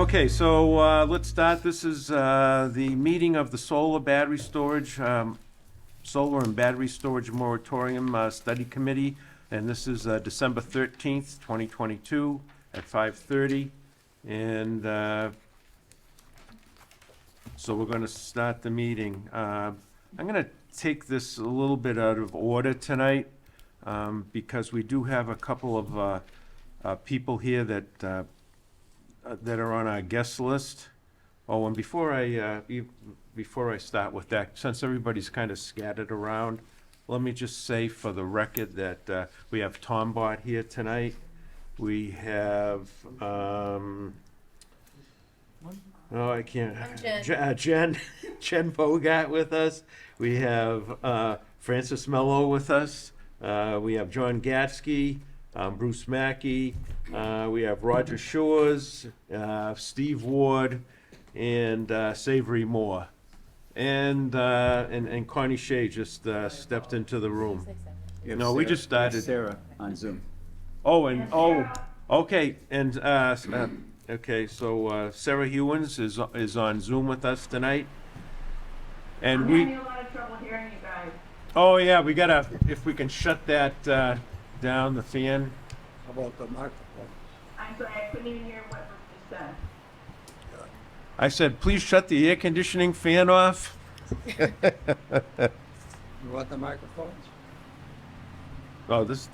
Okay, so let's start. This is the meeting of the Solar and Battery Storage Moratorium Study Committee, and this is December 13th, 2022 at 5:30. And so we're going to start the meeting. I'm going to take this a little bit out of order tonight because we do have a couple of people here that are on our guest list. Oh, and before I start with that, since everybody's kind of scattered around, let me just say for the record that we have Tom Bott here tonight. We have, I can't. I'm Jen Bogart with us. We have Francis Mello with us. We have John Gatsky. Bruce Mackey, we have Roger Shores, Steve Ward, and Savory Moore. And Connie Shea just stepped into the room. No, we just started. Sarah on Zoom. Okay, and okay, so Sarah Hewins is on Zoom with us tonight. And I'm having a lot of trouble hearing you guys. Oh yeah, we gotta, if we can shut that down, the fan. How about the microphone? I'm sorry, I couldn't even hear what was just said. I said, please shut the air conditioning fan off. You want the microphones? Oh, this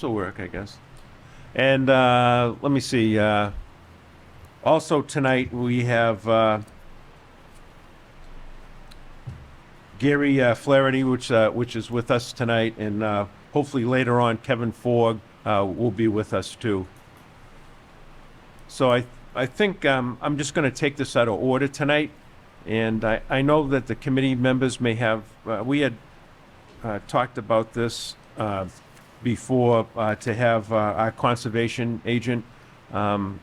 will work, I guess. And let me see. Also tonight we have Gary Flaherty, which is with us tonight, and hopefully later on Kevin Fogg will be with us too. So I think I'm just going to take this out of order tonight, and I know that the committee members may have, we had talked about this before to have our conservation agent come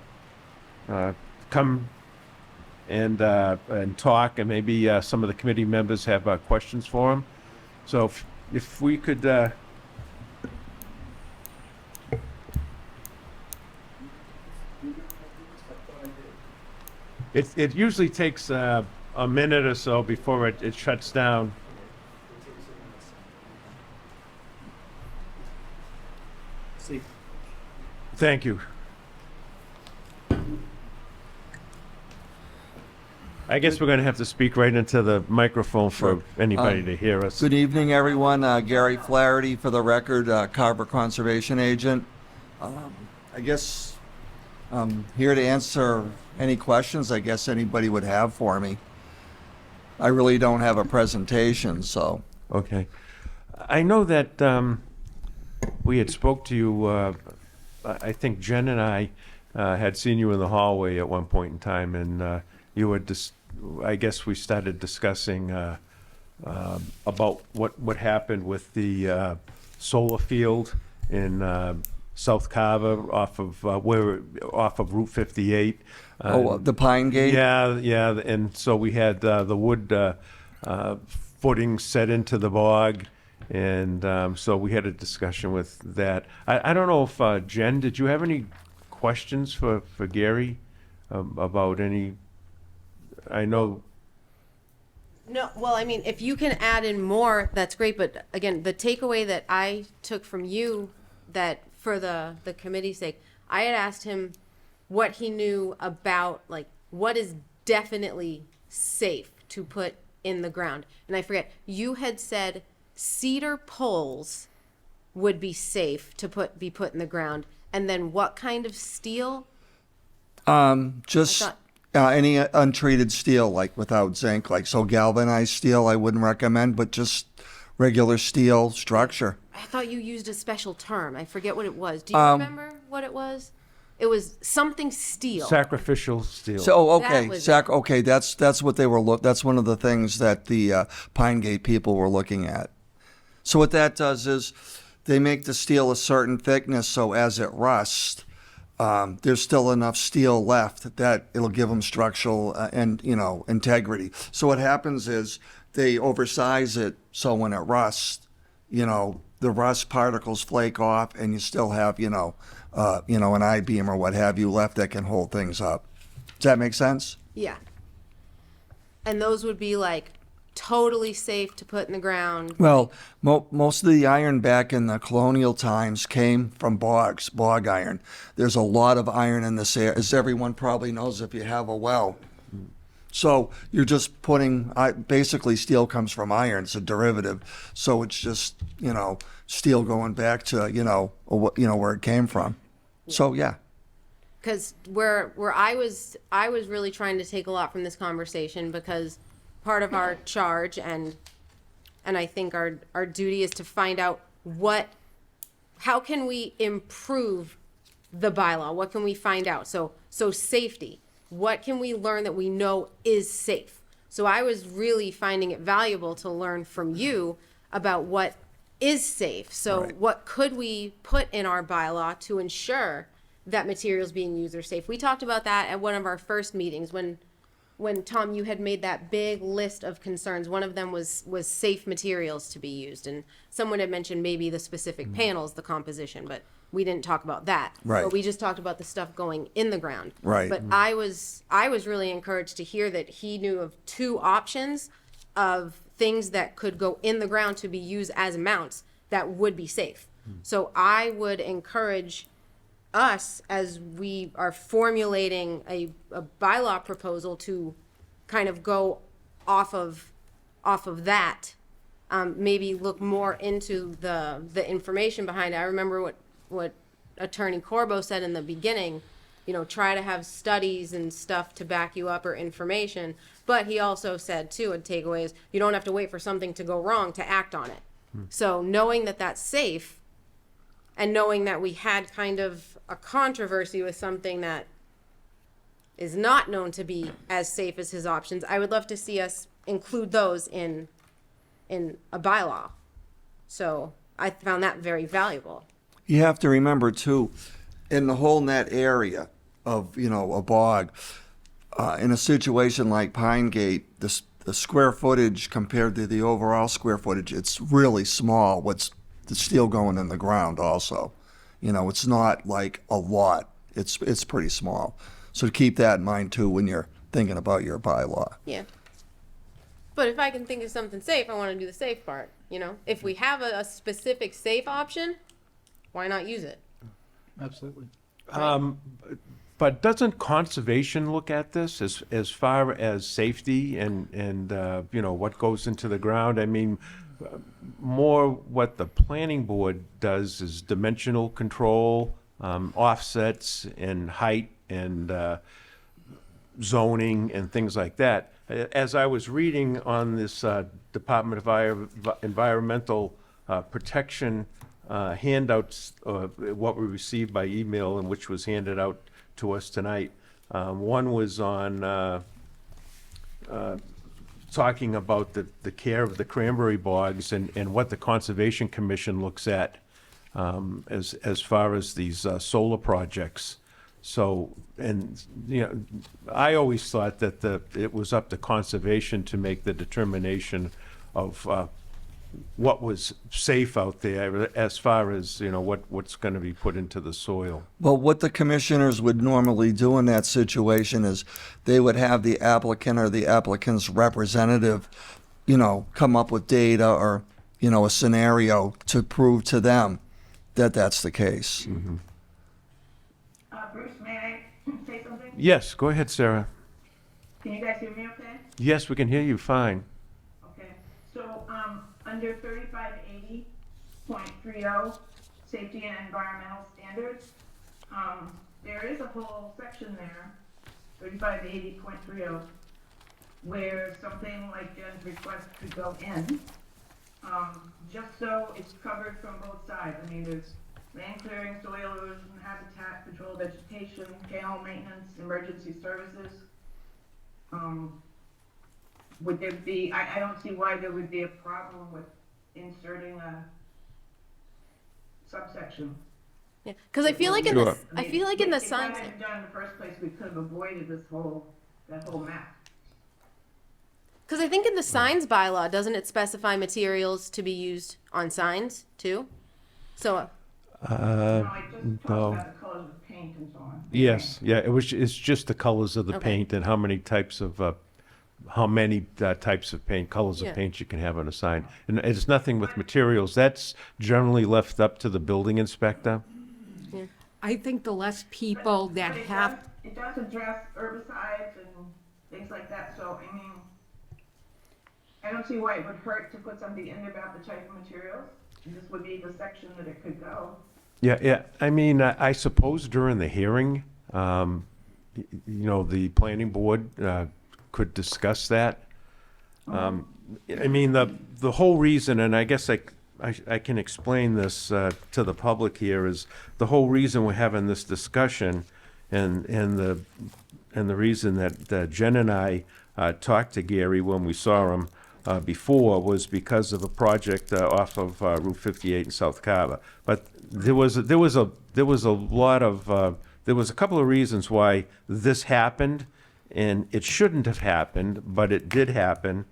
and talk, and maybe some of the committee members have questions for him. So if we could. It usually takes a minute or so before it shuts down. See. Thank you. I guess we're going to have to speak right into the microphone for anybody to hear us. Good evening, everyone. Gary Flaherty, for the record, Carver Conservation Agent. I guess I'm here to answer any questions I guess anybody would have for me. I really don't have a presentation, so. Okay. I know that we had spoke to you, I think Jen and I had seen you in the hallway at one point in time, and you had I guess we started discussing about what happened with the solar field in South Carver off of Route 58. The Pine Gate? Yeah, and so we had the wood footing set into the bog, and so we had a discussion with that. I don't know if Jen, did you have any questions for Gary about any? I know. No, well, I mean, if you can add in more, that's great. But again, the takeaway that I took from you, that for the committee's sake, I had asked him what he knew about, like, what is definitely safe to put in the ground. And I forget, you had said cedar poles would be safe to be put in the ground. And then what kind of steel? Any untreated steel, like without zinc, like so galvanized steel I wouldn't recommend, but just regular steel structure. I thought you used a special term. I forget what it was. Do you remember what it was? It was something steel. Sacrificial steel. So okay, That was that's what they were that's one of the things that the Pine Gate people were looking at. So what that does is they make the steel a certain thickness, so as it rusts, there's still enough steel left that it'll give them structural and integrity. So what happens is they oversize it, so when it rusts, the rust particles flake off, and you still have an I-beam or what have you left that can hold things up. Does that make sense? Yeah. And those would be like totally safe to put in the ground. Well, most of the iron back in the colonial times came from bogs, bog iron. There's a lot of iron in this area, as everyone probably knows if you have a well. So you're just putting, basically steel comes from iron, it's a derivative. So it's just, steel going back to, where it came from. So, yeah. Because where I was really trying to take a lot from this conversation, because part of our charge and I think our duty is to find out how can we improve the bylaw? What can we find out? So safety. What can we learn that we know is safe? So I was really finding it valuable to learn from you about what is safe. So Right. what could we put in our bylaw to ensure that materials being used are safe? We talked about that at one of our first meetings when Tom, you had made that big list of concerns. One of them was safe materials to be used, and someone had mentioned maybe the specific panels, the composition, but we didn't talk about that. Right. But we just talked about the stuff going in the ground. Right. But I was really encouraged to hear that he knew of 2 options of things that could go in the ground to be used as mounts that would be safe. So I would encourage us, as we are formulating a bylaw proposal, to kind of go off of that, maybe look more into the information behind it. I remember what Attorney Corbo said in the beginning, try to have studies and stuff to back you up, or information. But he also said, too, a takeaway is you don't have to wait for something to go wrong to act on it. So knowing that that's safe, and knowing that we had kind of a controversy with something that is not known to be as safe as his options, I would love to see us include those in a bylaw. So I found that very valuable. You have to remember, too, in the whole net area of, a bog, in a situation like Pine Gate, the square footage compared to the overall square footage, it's really small. What's the steel going in the ground also? It's not like a lot. It's pretty small. So keep that in mind, too, when you're thinking about your bylaw. Yeah. But if I can think of something safe, I want to do the safe part. If we have a specific safe option, why not use it? Absolutely. But doesn't conservation look at this as far as safety and what goes into the ground? I mean, more what the planning board does is dimensional control, offsets and height and zoning and things like that. As I was reading on this Department of Environmental Protection handouts, what we received by email and which was handed out to us tonight, one was on talking about the care of the cranberry bogs and what the Conservation Commission looks at as far as these solar projects. So, and, I always thought that it was up to conservation to make the determination of what was safe out there as far as, what's going to be put into the soil. Well, what the commissioners would normally do in that situation is they would have the applicant or the applicant's representative, come up with data or, a scenario to prove to them that that's the case. Mm-hmm. Bruce, may I say something? Yes, go ahead, Sarah. Can you guys hear me okay? Yes, we can hear you fine. Okay. So, under 3580.30, safety and environmental standards, there is a whole section there, 3580.30, where something like Jen's request could go in, just so it's covered from both sides. I mean, there's land clearing, soil erosion, habitat control, vegetation, channel maintenance, emergency services. Would there be, I don't see why there would be a problem with inserting a subsection. Yeah, because I feel like in Sure. the I feel like in the If that science. had been done in the first place, we could have avoided that whole map. Because I think in the signs bylaw, doesn't it specify materials to be used on signs too? So No, it just talks no. about the colors of paint. paint and so on. Yes, yeah, it's just the colors of the Okay. paint and how many types of paint, colors Yeah. of paint you can have on a sign. And it's nothing with materials. That's generally left up to the building inspector. I think the less people that But have, it does address herbicides and things like that, so, I mean, I don't see why it would hurt to put something in there about the type of materials. This would be the section that it could go. Yeah, yeah. I mean, I suppose during the hearing, the planning board could discuss that. I mean, the whole reason, and I guess I can explain this to the public here, is the whole reason we're having this discussion, and the reason that Jen and I talked to Gary when we saw him before was because of a project off of Route 58 in South Carver. But there was a couple of reasons why this happened, and it shouldn't have happened, but it did happen.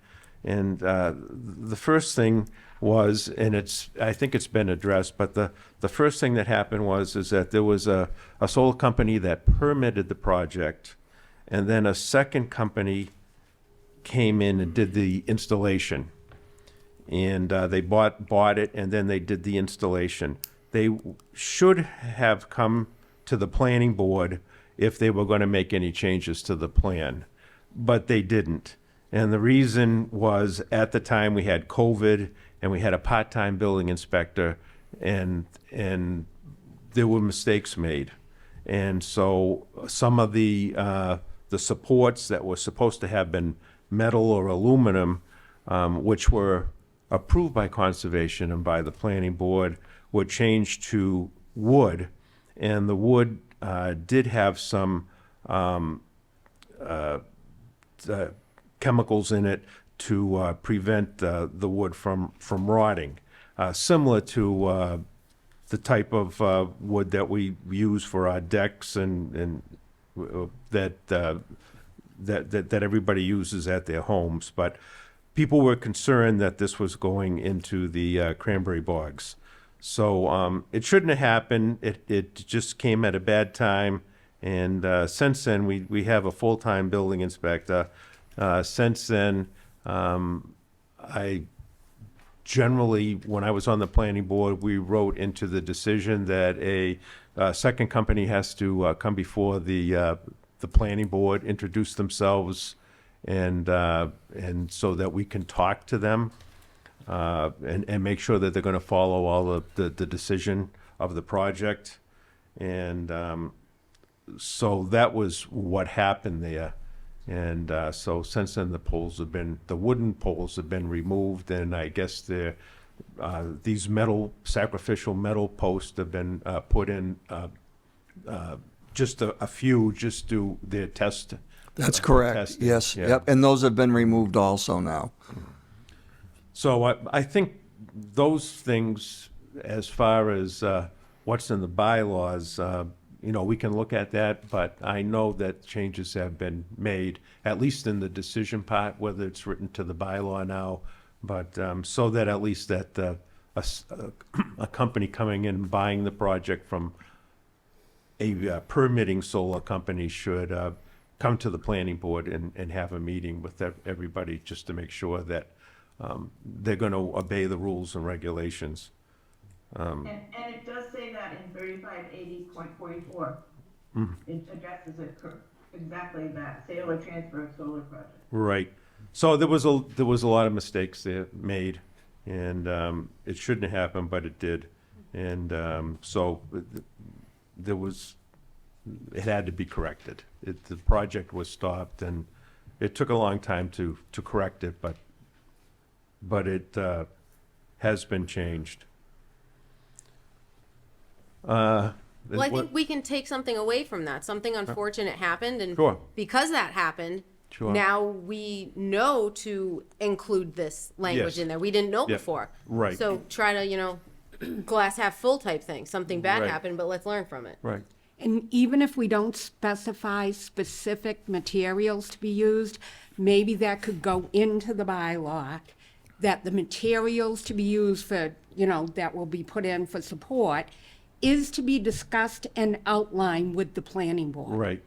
And the first thing was, and I think it's been addressed, but the first thing that happened is that there was a solar company that permitted the project, and then a second company came in and did the installation. And they bought it, and then they did the installation. They should have come to the planning board if they were going to make any changes to the plan, but they didn't. And the reason was, at the time, we had COVID, and we had a part-time building inspector, and there were mistakes made. And so some of the supports that were supposed to have been metal or aluminum, which were approved by conservation and by the planning board, were changed to wood. And the wood did have some chemicals in it to prevent the wood from rotting, similar to the type of wood that we use for our decks and that everybody uses at their homes. But people were concerned that this was going into the cranberry bogs. So it shouldn't have happened. It just came at a bad time. And since then, we have a full-time building inspector. Since then, I generally, when I was on the planning board, we wrote into the decision that a second company has to come before the planning board, introduce themselves, and so that we can talk to them and make sure that they're going to follow all of the decision of the project. And so that was what happened there. And so since then, the wooden poles have been removed, and I guess these sacrificial metal posts have been put in, just a few, just do their test. That's correct. Testing. Yes. Yeah. Yep. And those have been removed also now. So I think those things, as far as what's in the bylaws, we can look at that, but I know that changes have been made, at least in the decision part, whether it's written to the bylaw now, but so that at least that a company coming in and buying the project from a permitting solar company should come to the planning board and have a meeting with everybody just to make sure that they're going to obey the rules and regulations. And it does say that in 3580.44. It addresses it exactly that, sale or transfer of solar project. Right. So there was a lot of mistakes there made, and it shouldn't have happened, but it did. And so it had to be corrected. The project was stopped, and it took a long time to correct it, but it has been changed. Well, I think we can take something away from that. Something unfortunate happened, and Sure. because that happened, Sure. now we know to include this language Yes. in there. We didn't know Yeah. before. Right. So try to, glass half full type thing. Something bad Right. happened, but let's learn from it. Right. and even if we don't specify specific materials to be used, maybe that could go into the bylaw, that the materials to be used for, that will be put in for support is to be discussed and outlined with the planning board. Right.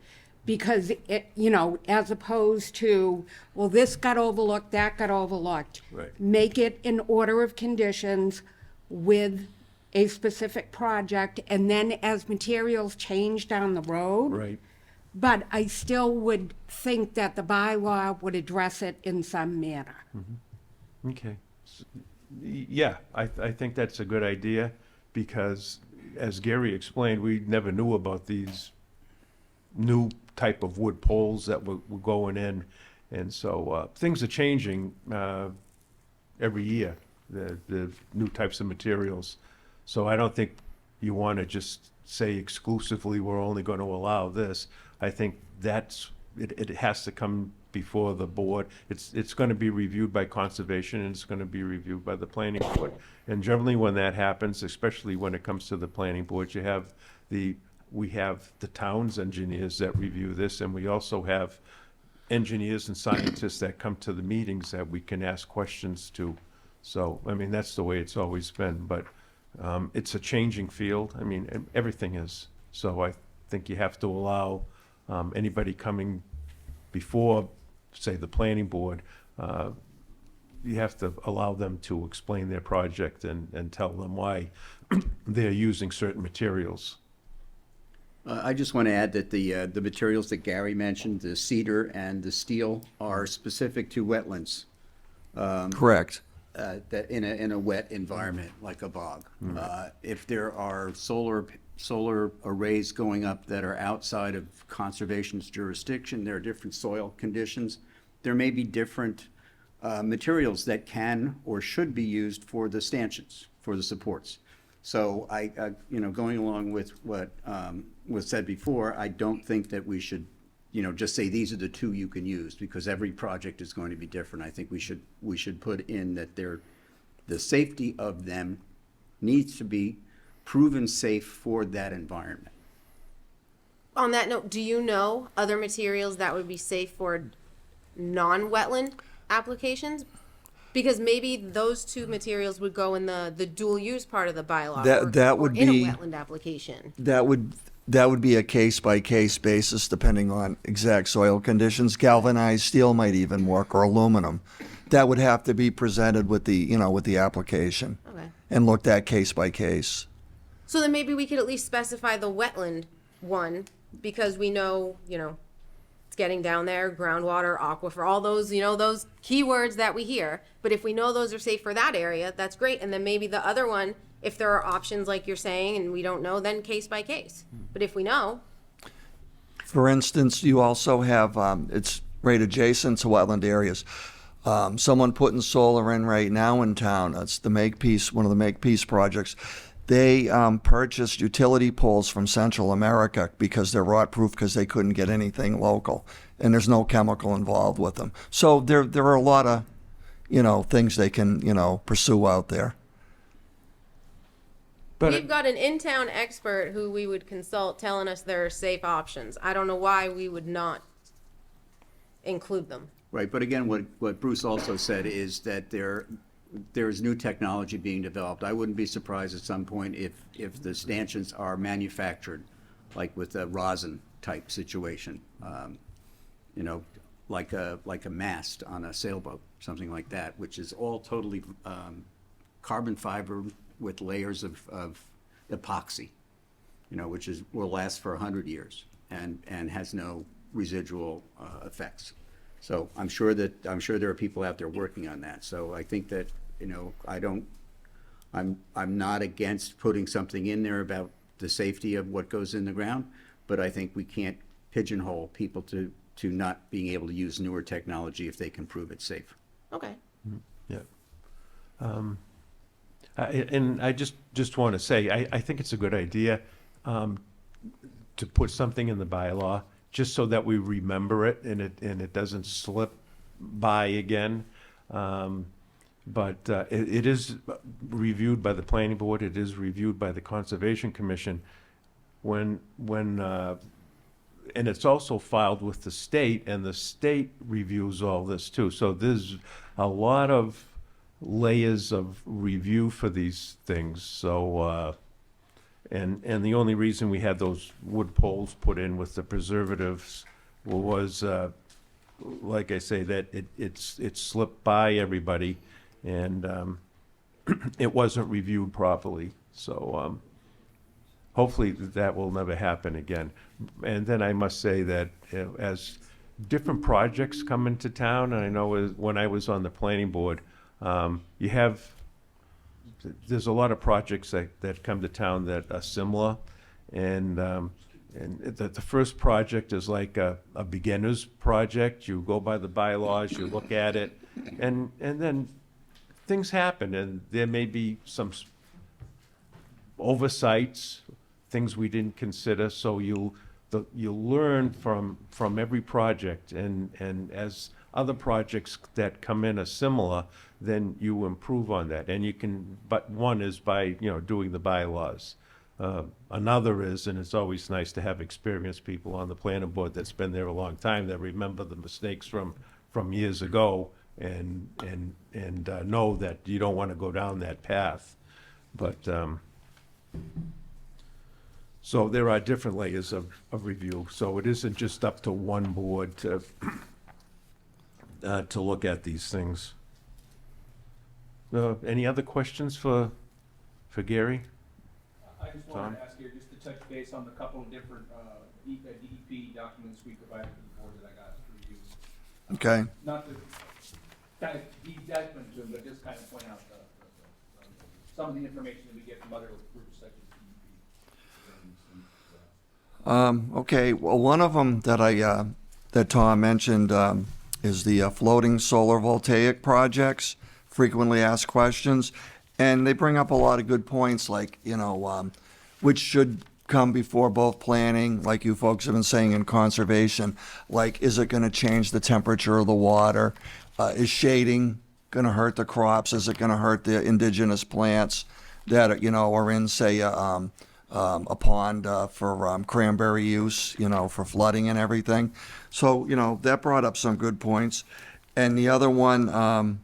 Because it, you know, as opposed to, well, this got overlooked, that got overlooked. Right. Make it in order of conditions with a specific project, and then as materials change down the road. Right. But I still would think that the bylaw would address it in some manner. Okay. Yeah, I think that's a good idea, because as Gary explained, we never knew about these new type of wood poles that were going in. And so things are changing every year, the new types of materials. So I don't think you want to just say exclusively we're only going to allow this. I think it has to come before the board. It's going to be reviewed by conservation, and it's going to be reviewed by the planning board. And generally when that happens, especially when it comes to the planning board, we have the town's engineers that review this, and we also have engineers and scientists that come to the meetings that we can ask questions to. So, I mean, that's the way it's always been, but it's a changing field. I mean, everything is. So I think you have to allow anybody coming before, say, the planning board, you have to allow them to explain their project and tell them why they're using certain materials. I just want to add that the materials that Gary mentioned, the cedar and the steel, are specific to wetlands. Correct. That in a wet environment like a bog. If there are solar arrays going up that are outside of conservation's jurisdiction, there are different soil conditions. There may be different materials that can or should be used for the stanchions, for the supports. So going along with what was said before, I don't think that we should, just say these are the two you can use, because every project is going to be different. I think we should put in that the safety of them needs to be proven safe for that environment. On that note, do you know other materials that would be safe for non-wetland applications? Because maybe those two materials would go in the dual use part of the bylaw. That would or in be- a wetland application. That would be a case-by-case basis depending on exact soil conditions. Galvanized steel might even work, or aluminum. That would have to be presented with the application Okay. and looked at case by case. So then maybe we could at least specify the wetland one, because we know, it's getting down there, groundwater, aquifer, all those, those keywords that we hear. But if we know those are safe for that area, that's great. And then maybe the other one, if there are options like you're saying and we don't know, then case by case. But if we know, For instance, you also have, it's right adjacent to wetland areas. Someone putting solar in right now in town, it's the Makepeace, one of the Makepeace projects. They purchased utility poles from Central America because they're rot-proof, because they couldn't get anything local, and there's no chemical involved with them. So there are a lot of, things they can, pursue out there. But we've got an in-town expert who we would consult telling us there are safe options. I don't know why we would not include them. Right, but again, what Bruce also said is that there's new technology being developed. I wouldn't be surprised at some point if the stanchions are manufactured, like with a rosin type situation, like a mast on a sailboat, something like that, which is all totally carbon fiber with layers of epoxy, which will last for 100 years and has no residual effects. So I'm sure there are people out there working on that. So I think that, I'm not against putting something in there about the safety of what goes in the ground, but I think we can't pigeonhole people to not being able to use newer technology if they can prove it's safe. Okay. yeah. And I just want to say, I think it's a good idea to put something in the bylaw, just so that we remember it and it doesn't slip by again. But it is reviewed by the planning board. It is reviewed by the Conservation Commission. And it's also filed with the state, and the state reviews all this too. So there's a lot of layers of review for these things. So And the only reason we had those wood poles put in with the preservatives was, like I say, that it slipped by everybody, and it wasn't reviewed properly. So hopefully that will never happen again. And then I must say that as different projects come into town, and I know when I was on the planning board, there's a lot of projects that come to town that are similar, and the first project is like a beginner's project. You go by the bylaws, you look at it, and then things happen, and there may be some oversights, things we didn't consider, so you'll learn from every project, and as other projects that come in are similar, then you improve on that. And you can, but one is by, doing the bylaws. Another is, and it's always nice to have experienced people on the planning board that's been there a long time, that remember the mistakes from years ago, and know that you don't want to go down that path. But, so there are different layers of review, so it isn't just up to one board to look at these things. Any other questions for Gary? I just wanted to ask you, just to touch base on the couple of different DEP documents we provided to the board that I got to review. Okay. Not to kind of deep dive into them, but just kind of point out some of the information that we get from other groups such as DEP. Okay, well, one of them that Tom mentioned is the floating solar voltaic projects, frequently asked questions, and they bring up a lot of good points, like, which should come before both planning, like you folks have been saying, in conservation. Like, is it going to change the temperature of the water? Is shading going to hurt the crops? Is it going to hurt the indigenous plants that are in, say, a pond for cranberry use, for flooding and everything? So, that brought up some good points. And the other one,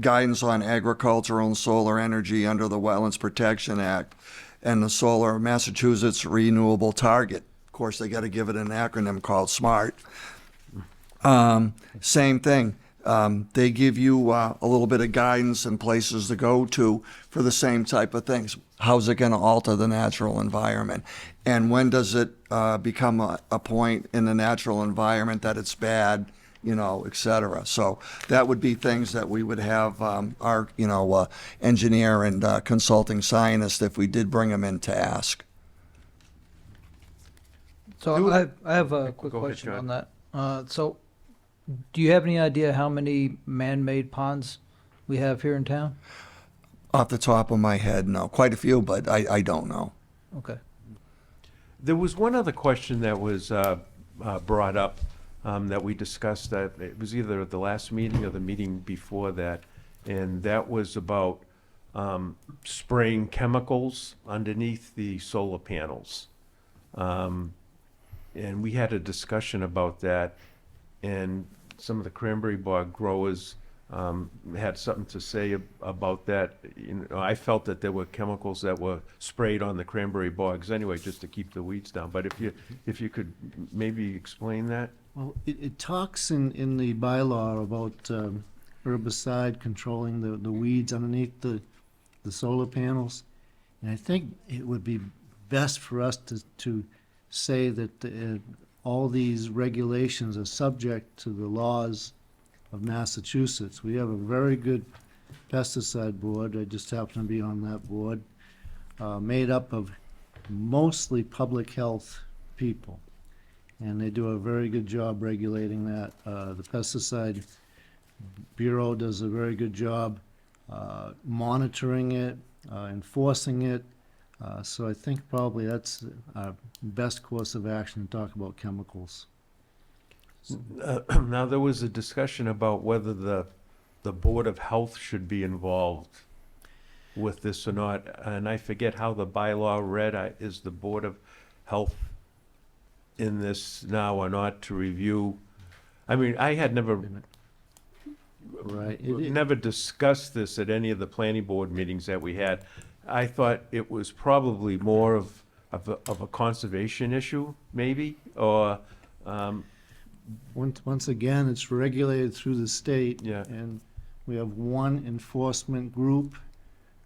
guidance on agricultural and solar energy under the Wetlands Protection Act and the Solar Massachusetts Renewable Target. Of course, they got to give it an acronym called SMART. Same thing. They give you a little bit of guidance and places to go to for the same type of things. How's it going to alter the natural environment? And when does it become a point in the natural environment that it's bad, et cetera? So that would be things that we would have our, engineer and consulting scientist, if we did bring them in, to ask. So I have a quick Go ahead, question John. on that. So do you have any idea how many man-made ponds we have here in town? Off the top of my head, no. Quite a few, but I don't know. Okay. There was one other question that was brought up that we discussed, that it was either at the last meeting or the meeting before that, and that was about spraying chemicals underneath the solar panels. And we had a discussion about that, and some of the cranberry bog growers had something to say about that. I felt that there were chemicals that were sprayed on the cranberry bogs anyway, just to keep the weeds down. But if you could maybe explain that? Well, it talks in the bylaw about herbicide controlling the weeds underneath the solar panels. And I think it would be best for us to say that all these regulations are subject to the laws of Massachusetts. We have a very good pesticide board. I just happen to be on that board, made up of mostly public health people. And they do a very good job regulating that. The Pesticide Bureau does a very good job monitoring it, enforcing it. So I think probably that's our best course of action to talk about chemicals. Now, there was a discussion about whether the Board of Health should be involved with this or not, and I forget how the bylaw read. Is the Board of Health in this now or not to review? I mean, I had never Right. never discussed this at any of the planning board meetings that we had. I thought it was probably more of a conservation issue, maybe, or, Once again, it's regulated through the state. Yeah. And we have one enforcement group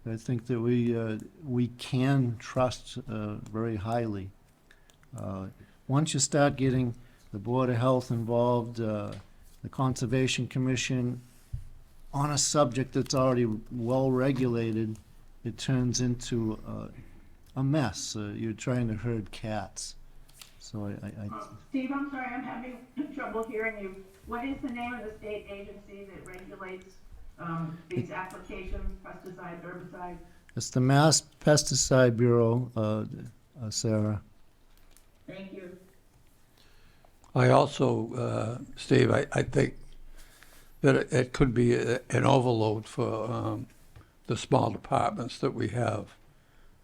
that I think that we can trust very highly. Once you start getting the Board of Health involved, the Conservation Commission, on a subject that's already well-regulated, it turns into a mess. You're trying to herd cats. So Steve, I'm sorry, I'm having trouble hearing you. What is the name of the state agency that regulates these applications, pesticides, herbicides? it's the Mass Pesticide Bureau, Sarah. Thank you. I also, Steve, I think that it could be an overload for the small departments that we have.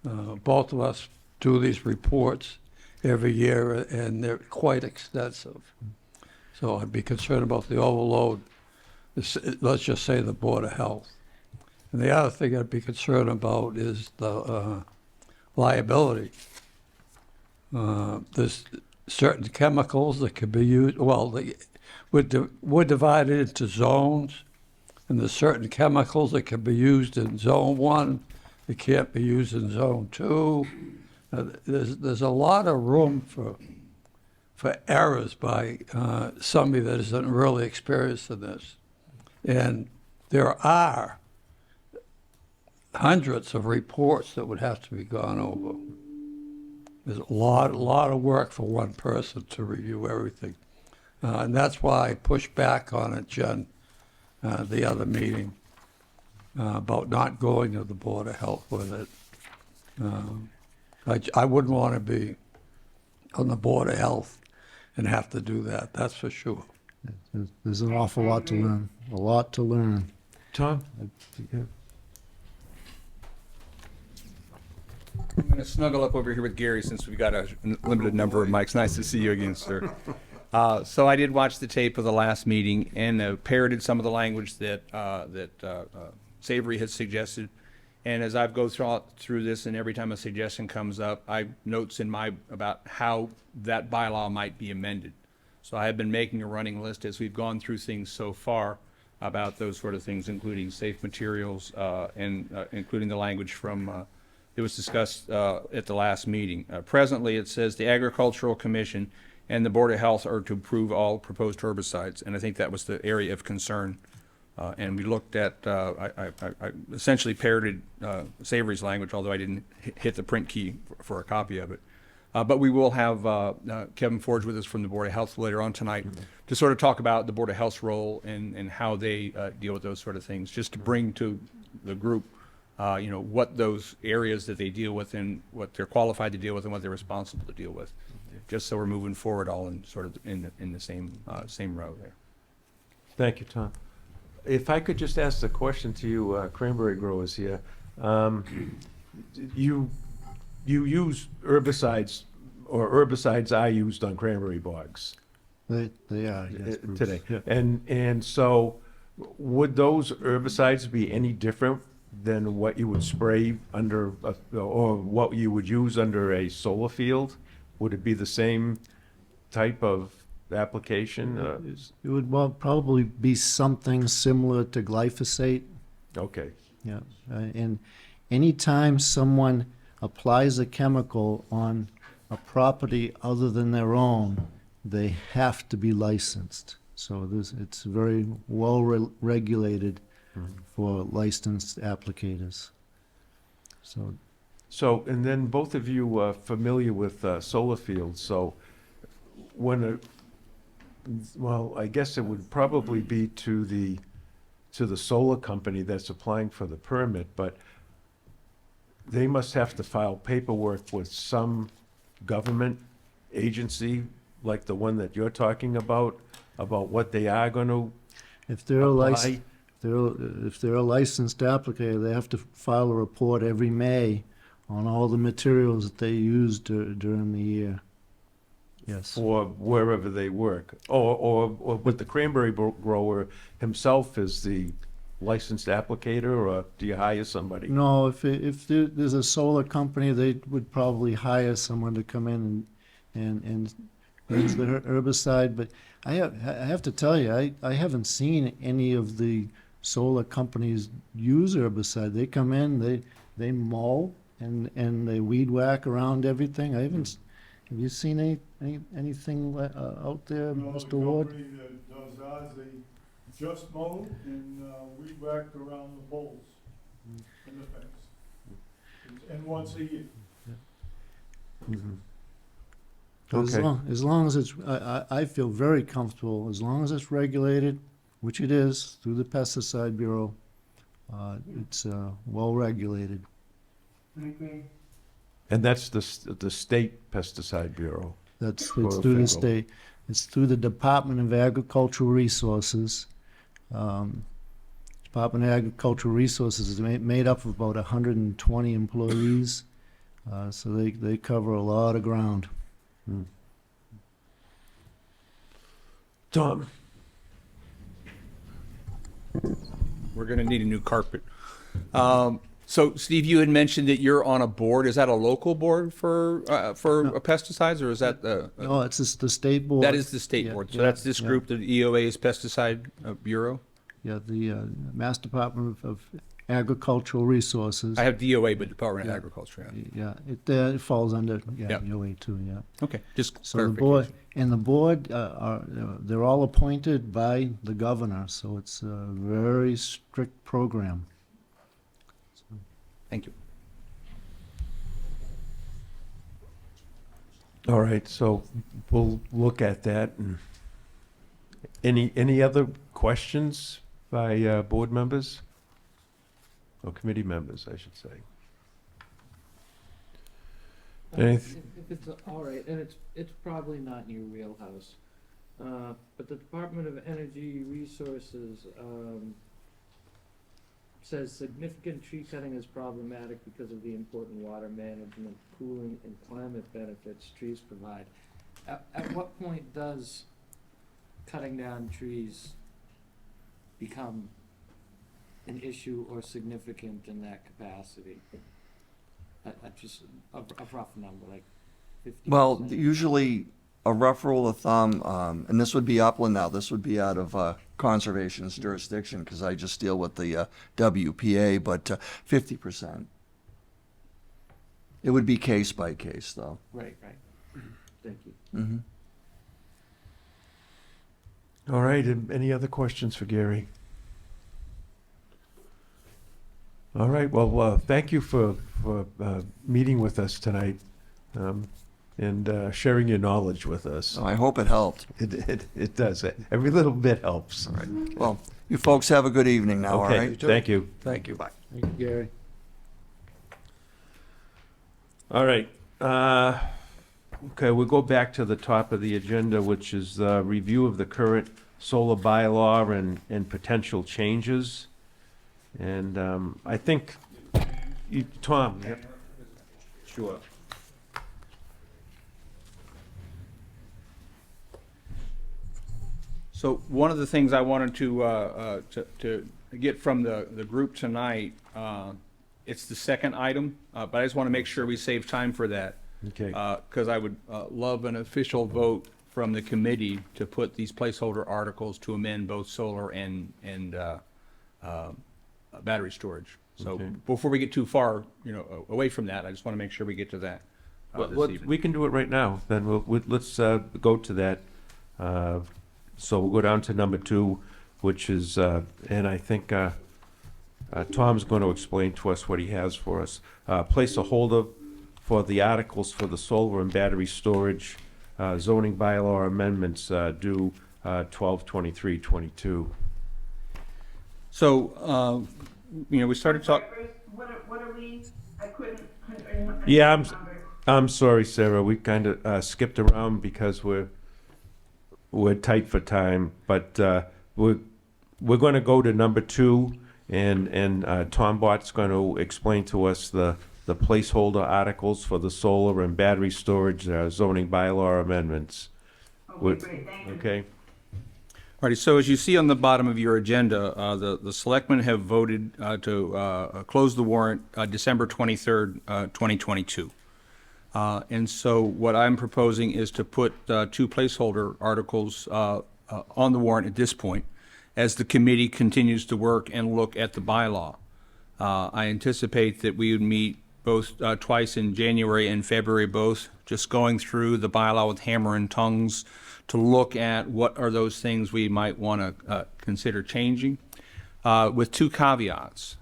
Both of us do these reports every year, and they're quite extensive. So I'd be concerned about the overload, let's just say the Board of Health. And the other thing I'd be concerned about is the liability. There's certain chemicals that can be used, we're divided into zones, and there's certain chemicals that can be used in zone 1, that can't be used in zone 2. There's a lot of room for errors by somebody that isn't really experienced in this. And there are hundreds of reports that would have to be gone over. There's a lot of work for one person to review everything. And that's why I pushed back on it, Jen, the other meeting, about not going to the Board of Health with it. I wouldn't want to be on the Board of Health and have to do that, that's for sure. There's an awful lot to learn, a lot to learn. Tom? I'm going to snuggle up over here with Gary since we've got a limited number of mics. Nice to see you again, sir. So I did watch the tape of the last meeting and parroted some of the language that Savory had suggested. And as I go through this, and every time a suggestion comes up, I notes in about how that bylaw might be amended. So I have been making a running list as we've gone through things so far about those sort of things, including safe materials and including the language from it was discussed at the last meeting. Presently, it says the Agricultural Commission and the Board of Health are to approve all proposed herbicides, and I think that was the area of concern. And we looked at, I essentially parroted Savory's language, although I didn't hit the print key for a copy of it. But we will have Kevin Forge with us from the Board of Health later on tonight to sort of talk about the Board of Health's role and how they deal with those sort of things, just to bring to the group what those areas that they deal with and what they're qualified to deal with and what they're responsible to deal with, just so we're moving forward all in sort of in the same row there. Thank you, Tom. If I could just ask the question to you, Cranberry Growers here. You use herbicides, or herbicides are used on cranberry bogs They are, yes, Bruce. today. Yeah. And so would those herbicides be any different than what you would spray under, or what you would use under a solar field? Would it be the same type of application? It would probably be something similar to glyphosate. Okay. Yeah, and anytime someone applies a chemical on a property other than their own, they have to be licensed. So it's very well regulated for licensed applicators. So, and then both of you are familiar with solar fields, so when well, I guess it would probably be to the solar company that's applying for the permit, but they must have to file paperwork with some government agency, like the one that you're talking about what they are going to If they're a apply. if they're a licensed applicator, they have to file a report every May on all the materials that they use during the year. Yes. For wherever they work, or with the cranberry grower himself is the licensed applicator, or do you hire somebody? No, if there's a solar company, they would probably hire someone to come in and use the herbicide, but I have to tell you, I haven't seen any of the solar companies use herbicide. They come in, they mow, and they weed whack around everything. I haven't, have you seen anything out there, Mr. Ward? The company that does ours, they just mowed and weed whacked around the poles and the fence. And once a year. Okay. As long as it's, I feel very comfortable, as long as it's regulated, which it is, through the Pesticide Bureau, it's well regulated. I agree. And that's the state pesticide bureau. It's Or through the federal. state, it's through the Department of Agricultural Resources. Department of Agricultural Resources is made up of about 120 employees, so they cover a lot of ground. Tom? We're gonna need a new carpet. So Steve, you had mentioned that you're on a board. Is that a local board for pesticides, or is that the? No, it's just the state board. That is the state Yeah, board. So yeah, that's this yeah. group, the EOA's Pesticide Bureau? Yeah, the Mass Department of Agricultural Resources. I have DOA, but Department of Yeah. Agriculture. Yeah. Yeah, it falls under, Yeah. UA too, yeah. Okay, just So the board, clarification. and the board they're all appointed by the governor, so it's a very strict program. Thank you. All right, so we'll look at that. And any other questions by board members? Or committee members, I should say. Anyth- If it's all right, and it's probably not in your wheelhouse, but the Department of Energy Resources says significant tree cutting is problematic because of the important water management, cooling, and climate benefits trees provide. At what point does cutting down trees become an issue or significant in that capacity? Just a rough number, like 50%? Well, usually a rough rule of thumb, and this would be upland now, this would be out of conservation's jurisdiction, because I just deal with the WPA, but 50%. It would be case by case, though. Right. Thank you. Mm-hmm. All right, and any other questions for Gary? All right, well, thank you for meeting with us tonight, and sharing your knowledge with us. So I hope it helped. It does. Every little bit helps. All right. Well, you folks have a good evening now, all Okay, right? thank you. Thank you. Thank you, Gary. All right. Okay, we'll go back to the top of the agenda, which is the review of the current solar bylaw and potential changes. And I think, Tom, yep. Sure. So one of the things I wanted to get from the group tonight, it's the second item, but I just want to make sure we save time for that. Okay. Because I would love an official vote from the committee to put these placeholder articles to amend both solar and battery storage. So Okay. before we get too far, away from that, I just want to make sure we get to that this evening. We can do it right now, then let's go to that. So we'll go down to number 2, which is, and I think Tom's going to explain to us what he has for us. Place a holder for the articles for the solar and battery storage zoning bylaw amendments due 12/23/22. So, we started talking. What are we, I couldn't. I Yeah, couldn't remember. I'm sorry, Sarah, we kind of skipped around because we're tight for time, but we're going to go to number 2, and Tom Bott's going to explain to us the placeholder articles for the solar and battery storage zoning bylaw amendments. Okay, great, thank you. Okay? Alrighty, so as you see on the bottom of your agenda, the selectmen have voted to close the warrant December 23rd, 2022. And so what I'm proposing is to put 2 placeholder articles on the warrant at this point as the committee continues to work and look at the bylaw. I anticipate that we would meet both twice in January and February, both just going through the bylaw with hammer and tongues to look at what are those things we might want to consider changing, with 2 caveats.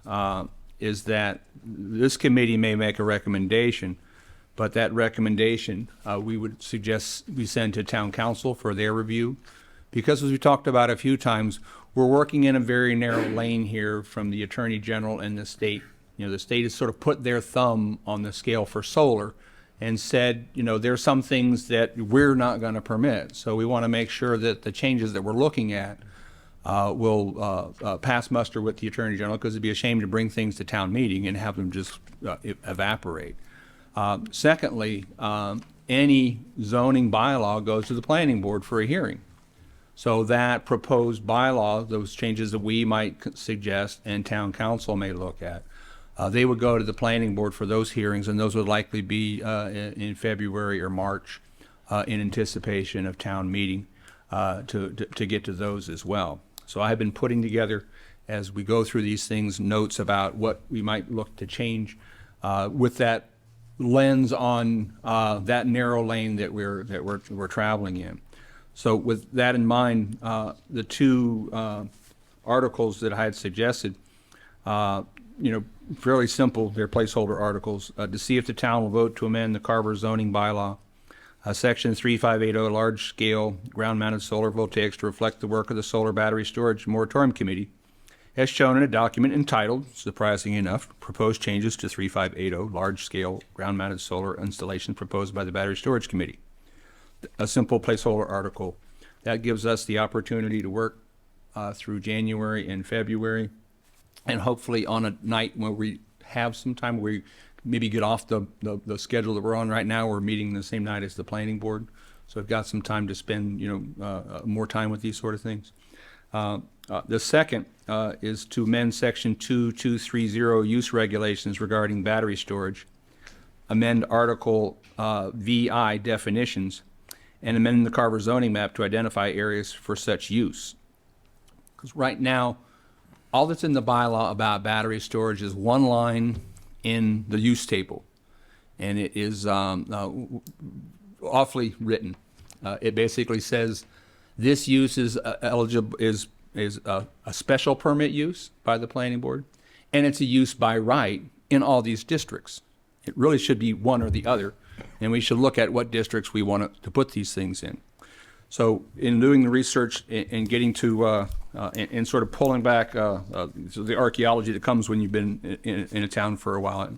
Is that this committee may make a recommendation, but that recommendation we would suggest we send to town council for their review. Because as we talked about a few times, we're working in a very narrow lane here from the Attorney General and the state. You know, the state has sort of put their thumb on the scale for solar and said, you know, there are some things that we're not going to permit. So we want to make sure that the changes that we're looking at will pass muster with the Attorney General, because it'd be a shame to bring things to town meeting and have them just evaporate. Secondly, any zoning bylaw goes to the planning board for a hearing. So that proposed bylaw, those changes that we might suggest and town council may look at, they would go to the planning board for those hearings, and those would likely be in February or March in anticipation of town meeting to get to those as well. So I have been putting together, as we go through these things, notes about what we might look to change with that lens on that narrow lane that we're traveling in. So with that in mind, the 2 articles that I had suggested, you know, fairly simple. They're placeholder articles to see if the town will vote to amend the Carver zoning bylaw, section 3580, large-scale ground-mounted solar voltaics to reflect the work of the Solar Battery Storage Moratorium Committee, as shown in a document entitled, surprisingly enough, Proposed Changes to 3580, large-scale ground-mounted solar installation proposed by the Battery Storage Committee. A simple placeholder article that gives us the opportunity to work through January and February, and hopefully on a night where we have some time, where we maybe get off the schedule that we're on right now. We're meeting the same night as the planning board, so I've got some time to spend, you know, more time with these sort of things. The second is to amend section 2230 use regulations regarding battery storage, amend article VI definitions, and amend the Carver zoning map to identify areas for such use. Because right now, all that's in the bylaw about battery storage is one line in the use table, and it is awfully written. It basically says this use is eligible, is a special permit use by the planning board, and it's a use by right in all these districts. It really should be one or the other, and we should look at what districts we want to put these things in. So in doing the research and getting to, and sort of pulling back so the archaeology that comes when you've been in a town for a while,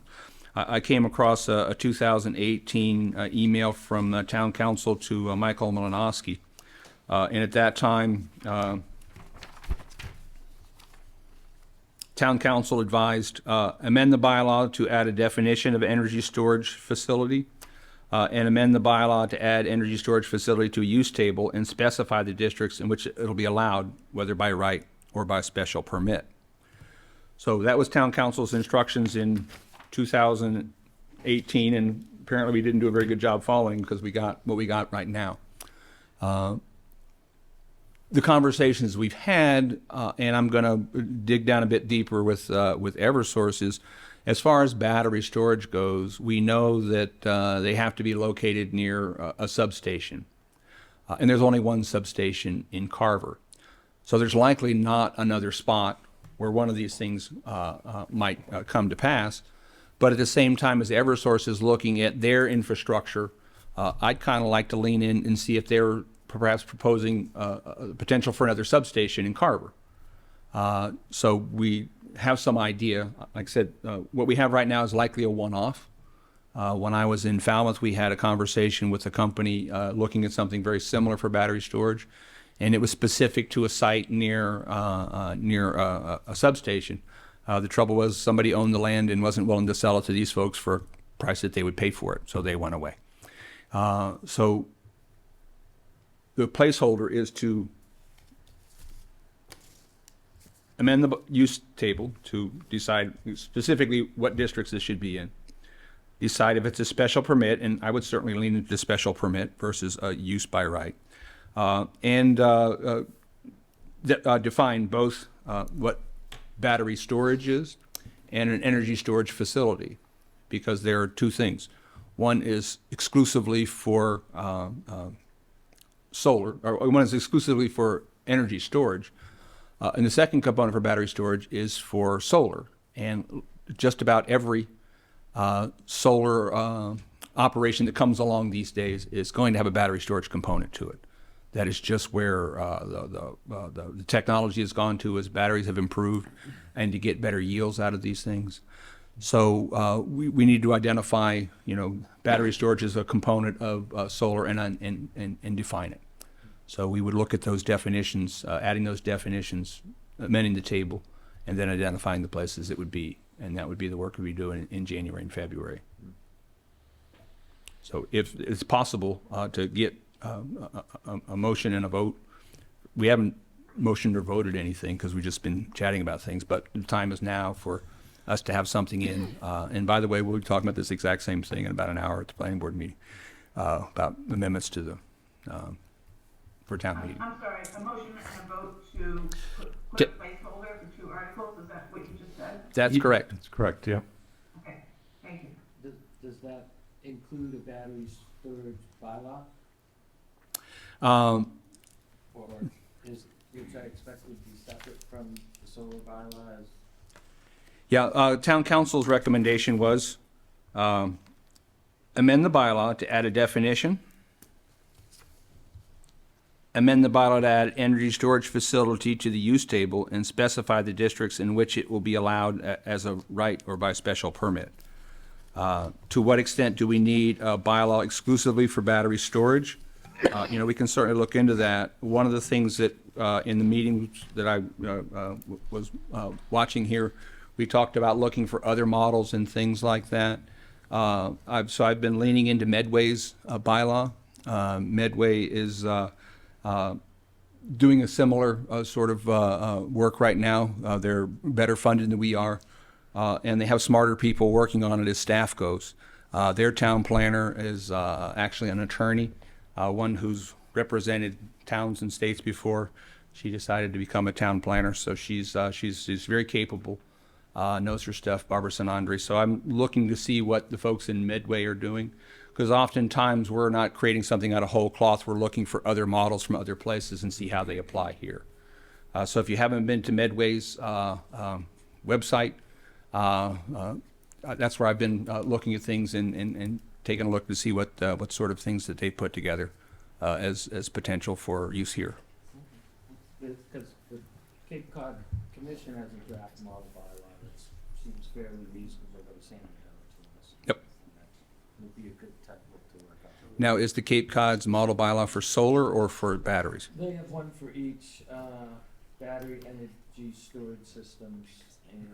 I came across a 2018 email from town council to Michael Malinowski. And at that time, town council advised amend the bylaw to add a definition of energy storage facility, and amend the bylaw to add energy storage facility to a use table and specify the districts in which it'll be allowed, whether by right or by special permit. So that was town council's instructions in 2018, and apparently we didn't do a very good job following, because we got what we got right now. The conversations we've had, and I'm going to dig down a bit deeper with Eversource, is as far as battery storage goes, we know that they have to be located near a substation. And there's only one substation in Carver. So there's likely not another spot where one of these things might come to pass. But at the same time as Eversource is looking at their infrastructure, I'd kind of like to lean in and see if they're perhaps proposing potential for another substation in Carver. So we have some idea. Like I said, what we have right now is likely a one-off. When I was in Falmouth, we had a conversation with a company looking at something very similar for battery storage, and it was specific to a site near a substation. The trouble was somebody owned the land and wasn't willing to sell it to these folks for a price that they would pay for it, so they went away. So the placeholder is to amend the use table to decide specifically what districts this should be in. Decide if it's a special permit, and I would certainly lean into special permit versus a use by right. Define both what battery storage is and an energy storage facility, because there are two things. One is exclusively for solar, or one is exclusively for energy storage, and the second component for battery storage is for solar. And just about every solar operation that comes along these days is going to have a battery storage component to it. That is just where the technology has gone to as batteries have improved and to get better yields out of these things. So we need to identify, battery storage as a component of solar and define it. So we would look at those definitions, adding those definitions, amending the table, and then identifying the places it would be. And that would be the work we'd be doing in January and February. So if it's possible to get a motion and a vote, we haven't motioned or voted anything because we've just been chatting about things, but the time is now for us to have something in. And by the way, we'll be talking about this exact same thing in about an hour at the planning board meeting about amendments to the for town meeting. I'm sorry, a motion and a vote to put a placeholder for 2 articles, is that what you just said? That's correct. That's correct, yeah. Okay, thank you. Does that include a battery storage bylaw? Or which I expect would be separate from the solar bylaw as? Yeah, town council's recommendation was amend the bylaw to add a definition, amend the bylaw to add energy storage facility to the use table and specify the districts in which it will be allowed as a right or by special permit. To what extent do we need a bylaw exclusively for battery storage? We can certainly look into that. One of the things that in the meetings that I was watching here, we talked about looking for other models and things like that. So I've been leaning into Medway's bylaw. Medway is doing a similar sort of work right now. They're better funded than we are, and they have smarter people working on it as staff goes. Their town planner is actually an attorney, one who's represented towns and states before. She decided to become a town planner, so she's very capable, knows her stuff, Barbara Sanandri. So I'm looking to see what the folks in Medway are doing, because oftentimes we're not creating something out of whole cloth. We're looking for other models from other places and see how they apply here. So if you haven't been to Medway's website, that's where I've been looking at things and taking a look to see what sort of things that they put together as potential for use here. Because the Cape Cod Commission has a draft model bylaw that seems fairly reasonable, but it's handed out to us. Yep. That would be a good technique to work out. Now, is the Cape Cod's model bylaw for solar or for batteries? They have one for each battery energy storage systems, and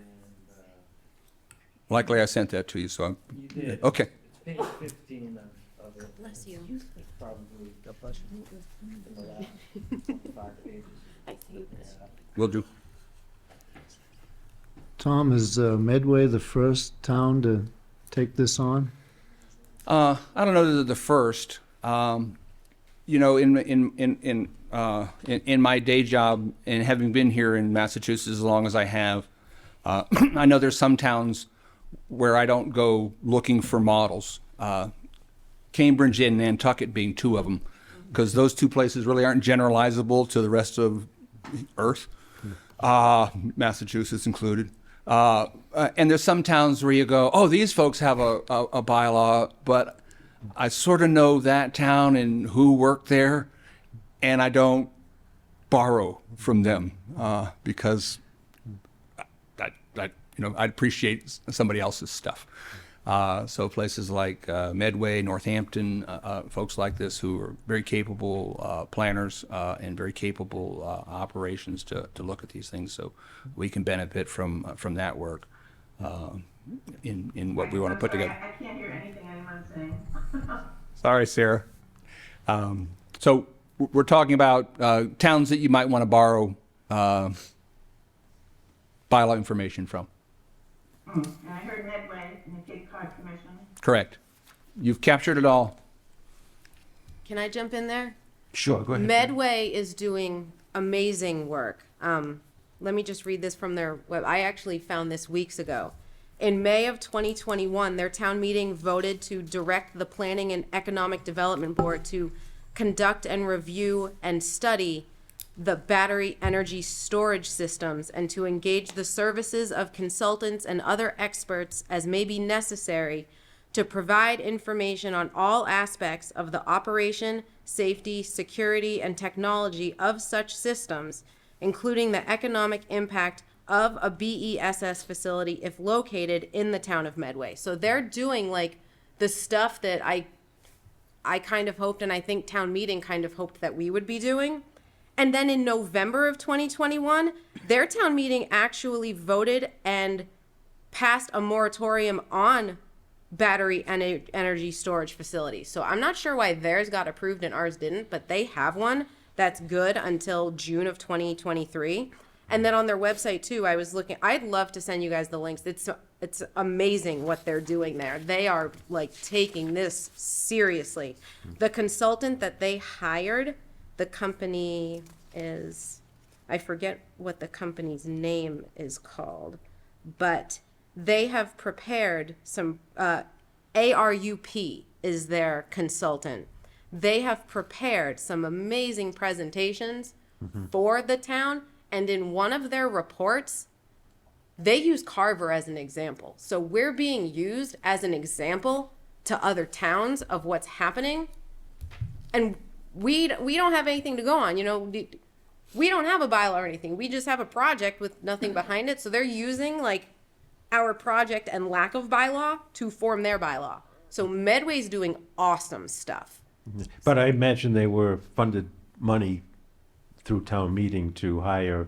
Likely I sent that to you, so I'm, you did. okay. It's page 15 of it. Bless you. Probably in the last 25 pages. I see this. Will do. Tom, is Medway the first town to take this on? I don't know that they're the first. In my day job and having been here in Massachusetts as long as I have, I know there's some towns where I don't go looking for models. Cambridge and Nantucket being two of them, because those two places really aren't generalizable to the rest of Earth, Massachusetts included. And there's some towns where you go, oh, these folks have a bylaw, but I sort of know that town and who worked there, and I don't borrow from them because I'd appreciate somebody else's stuff. So places like Medway, Northampton, folks like this who are very capable planners and very capable operations to look at these things, so we can benefit from that work in what we want to put together. I can't hear anything anyone's saying. Sorry, Sarah. So we're talking about towns that you might want to borrow bylaw information from. And I heard Medway and the Cape Cod Commission. Correct. You've captured it all. Can I jump in there? Sure, go ahead. Medway is doing amazing work. Let me just read this from their web. I actually found this weeks ago. In May of 2021, their town meeting voted to direct the Planning and Economic Development Board to conduct and review and study the battery energy storage systems and to engage the services of consultants and other experts as may be necessary to provide information on all aspects of the operation, safety, security, and technology of such systems, including the economic impact of a BESS facility if located in the town of Medway. So they're doing like the stuff that I kind of hoped, and I think town meeting kind of hoped that we would be doing. And then in November of 2021, their town meeting actually voted and passed a moratorium on battery energy storage facilities. So I'm not sure why theirs got approved and ours didn't, but they have one that's good until June of 2023. And then on their website too, I was looking, I'd love to send you guys the links. It's amazing what they're doing there. They are like taking this seriously. The consultant that they hired, the company is, I forget what the company's name is called, but they have prepared some, ARUP is their consultant. They have prepared some amazing presentations for the town. And in one of their reports, they use Carver as an example. So we're being used as an example to other towns of what's happening. And we don't have anything to go on, you know, we don't have a bylaw or anything. We just have a project with nothing behind it. So they're using like our project and lack of bylaw to form their bylaw. So Medway's doing awesome stuff. But I imagine they were funded money through town meeting to hire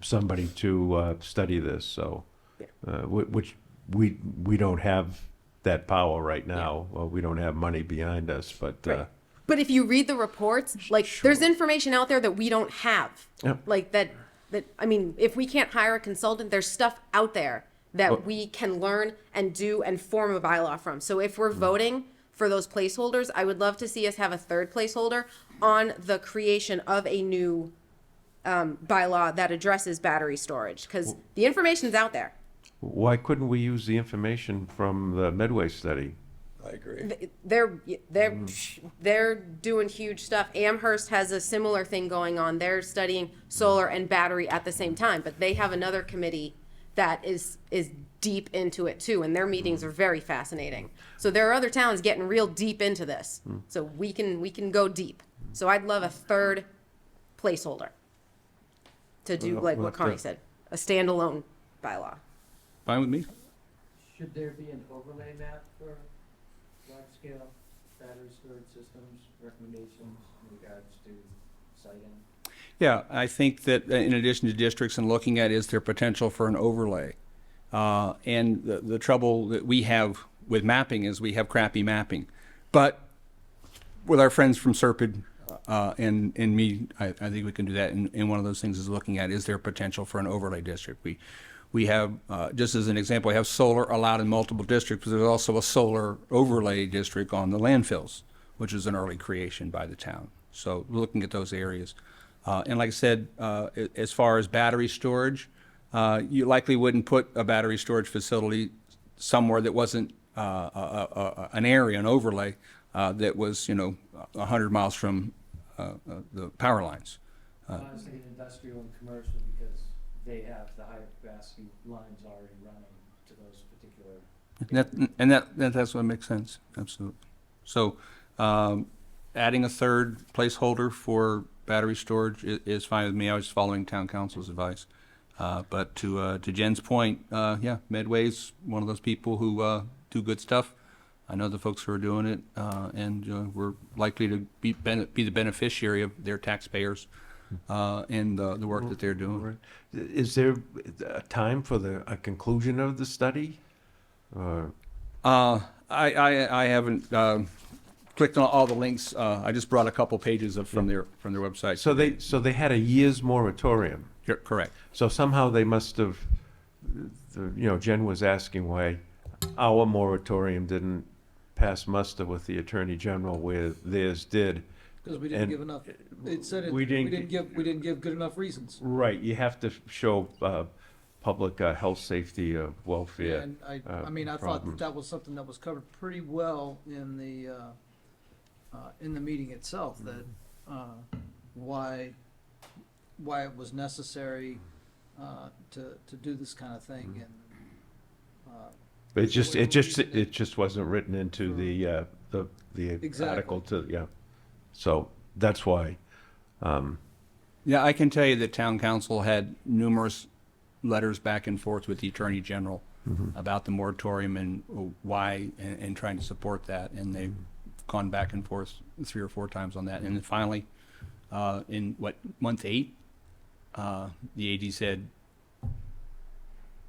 somebody to study this, so, which we don't have that power right now. Well, we don't have money behind us, but, Right. But if you read the reports, like there's information out there that we don't have. Yep. Like that I mean, if we can't hire a consultant, there's stuff out there that we can learn and do and form a bylaw from. So if we're voting for those placeholders, I would love to see us have a third placeholder on the creation of a new bylaw that addresses battery storage, because the information's out there. why couldn't we use the information from the Medway study? I agree. They're doing huge stuff. Amherst has a similar thing going on. They're studying solar and battery at the same time, but they have another committee that is deep into it too, and their meetings are very fascinating. So there are other towns getting real deep into this. So we can go deep. So I'd love a third placeholder to do like what Connie said, a standalone bylaw. Fine with me. Should there be an overlay map for large-scale battery storage systems, recommendations in regards to siting? Yeah, I think that in addition to districts and looking at is there potential for an overlay. And the trouble that we have with mapping is we have crappy mapping. But with our friends from Serpide and me, I think we can do that. And one of those things is looking at is there potential for an overlay district. We have, just as an example, we have solar allowed in multiple districts, but there's also a solar overlay district on the landfills, which is an early creation by the town. So we're looking at those areas. And like I said, as far as battery storage, you likely wouldn't put a battery storage facility somewhere that wasn't an area, an overlay, that was, 100 miles from the power lines. I was thinking industrial and commercial because they have the higher capacity lines already running to those particular. That's what makes sense, absolutely. So adding a third placeholder for battery storage is fine with me. I was following town council's advice. But to Jen's point, Medway's one of those people who do good stuff. I know the folks who are doing it, and we're likely to be the beneficiary of their taxpayers and the work that they're doing. Is there a time for a conclusion of the study? I haven't clicked on all the links. I just brought a couple pages from their website. So they had a year's moratorium. Correct. So somehow they must have, Jen was asking why our moratorium didn't pass muster with the Attorney General where theirs did. Because we And didn't give enough, it said it, we we didn't didn't give good enough reasons. Right, you have to show public health, safety, welfare. And I mean, I thought problems. that was something that was covered pretty well in the meeting itself, that, why it was necessary, to do this kind of thing, and, But it it just wasn't written into the Exactly. article to, So that's why. Yeah, I can tell you that town council had numerous letters back and forth with the Attorney General about the moratorium and why, and trying to support that, and they've gone back and forth 3 or 4 times on that. And then finally, in month 8, the AG said,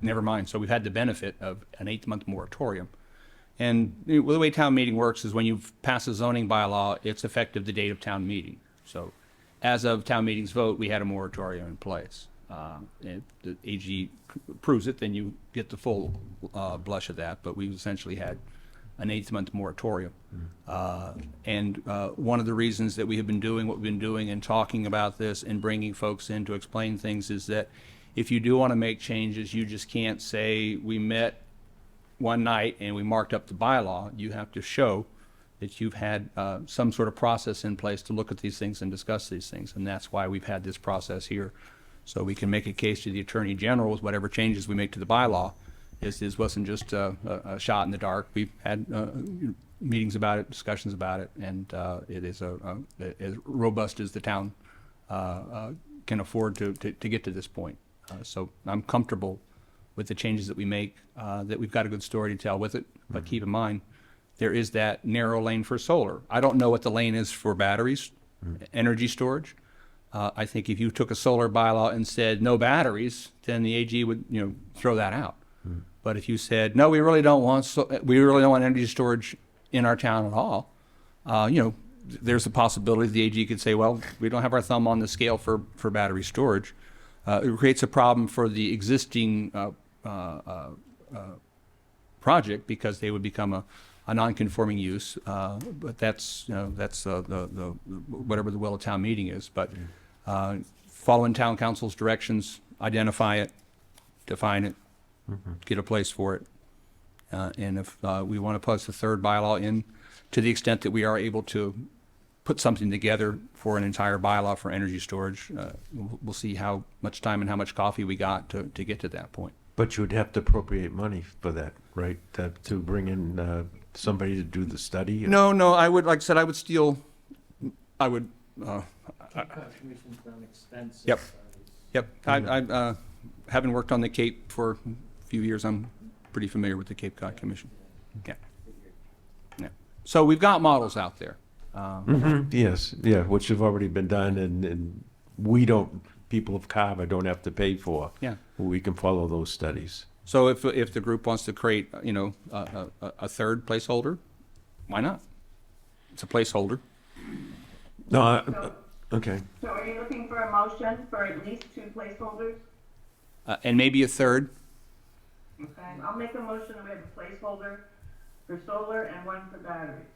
never mind. So we've had the benefit of an 8-month moratorium. And the way town meeting works is when you pass a zoning bylaw, it's effective the date of town meeting. So as of town meeting's vote, we had a moratorium in place. If the AG approves it, then you get the full blush of that. But we essentially had an 8-month moratorium. And one of the reasons that we have been doing what we've been doing and talking about this and bringing folks in to explain things is that if you do want to make changes, you just can't say we met one night and we marked up the bylaw. You have to show that you've had some sort of process in place to look at these things and discuss these things. And that's why we've had this process here. So we can make a case to the Attorney General with whatever changes we make to the bylaw. This wasn't just a shot in the dark. We've had meetings about it, discussions about it, and it is as robust as the town can afford to get to this point. So I'm comfortable with the changes that we make, that we've got a good story to tell with it. But keep in mind, there is that narrow lane for solar. I don't know what the lane is for batteries, energy storage. I think if you took a solar bylaw and said no batteries, then the AG would throw that out. But if you said no, we really don't want energy storage in our town at all, there's a possibility the AG could say, well, we don't have our thumb on the scale for battery storage. It creates a problem for the existing project because they would become a non-conforming use. But that's the whatever the will of town meeting is. But following town council's directions, identify it, define it, get a place for it. And if we want to place a third bylaw in, to the extent that we are able to put something together for an entire bylaw for energy storage, we'll see how much time and how much coffee we got to get to that point. But you would have to appropriate money for that, right? To bring in somebody to do the study? No, I would, like I said, I would steal, I would, Contributions on expenses. Yep. I having worked on the Cape for a few years, I'm pretty familiar with the Cape Cod Commission. Yeah. So we've got models out there. Yes, which have already been done, and we don't, people of Carver don't have to pay for. Yeah. We can follow those studies. So if the group wants to create, a third placeholder, why not? It's a placeholder. No, okay. So are you looking for a motion for at least 2 placeholders? And maybe a third. Okay, I'll make a motion that we have a placeholder for solar and 1 for batteries.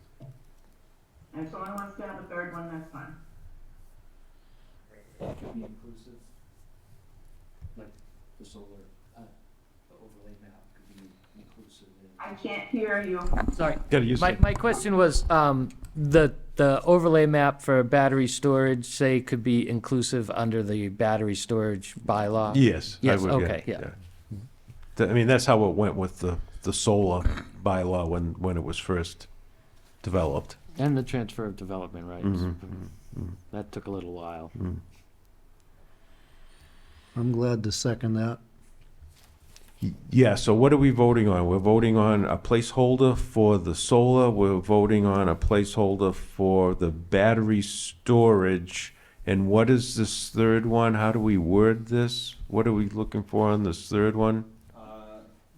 And if someone wants to have a third one, that's fine. That could be inclusive, like the solar, the overlay map could be inclusive. I can't hear you. Sorry, Gotta use it. my question was, the overlay map for battery storage, say, could be inclusive under the battery storage bylaw? Yes. I Yes, would, okay, yeah. I mean, that's how it went with the solar bylaw when it was first developed. And the transfer of development rights. Mm-hmm. That took a little while. I'm glad to second that. Yeah, so what are we voting on? We're voting on a placeholder for the solar, we're voting on a placeholder for the battery storage, and what is this third one? How do we word this? What are we looking for on this third one?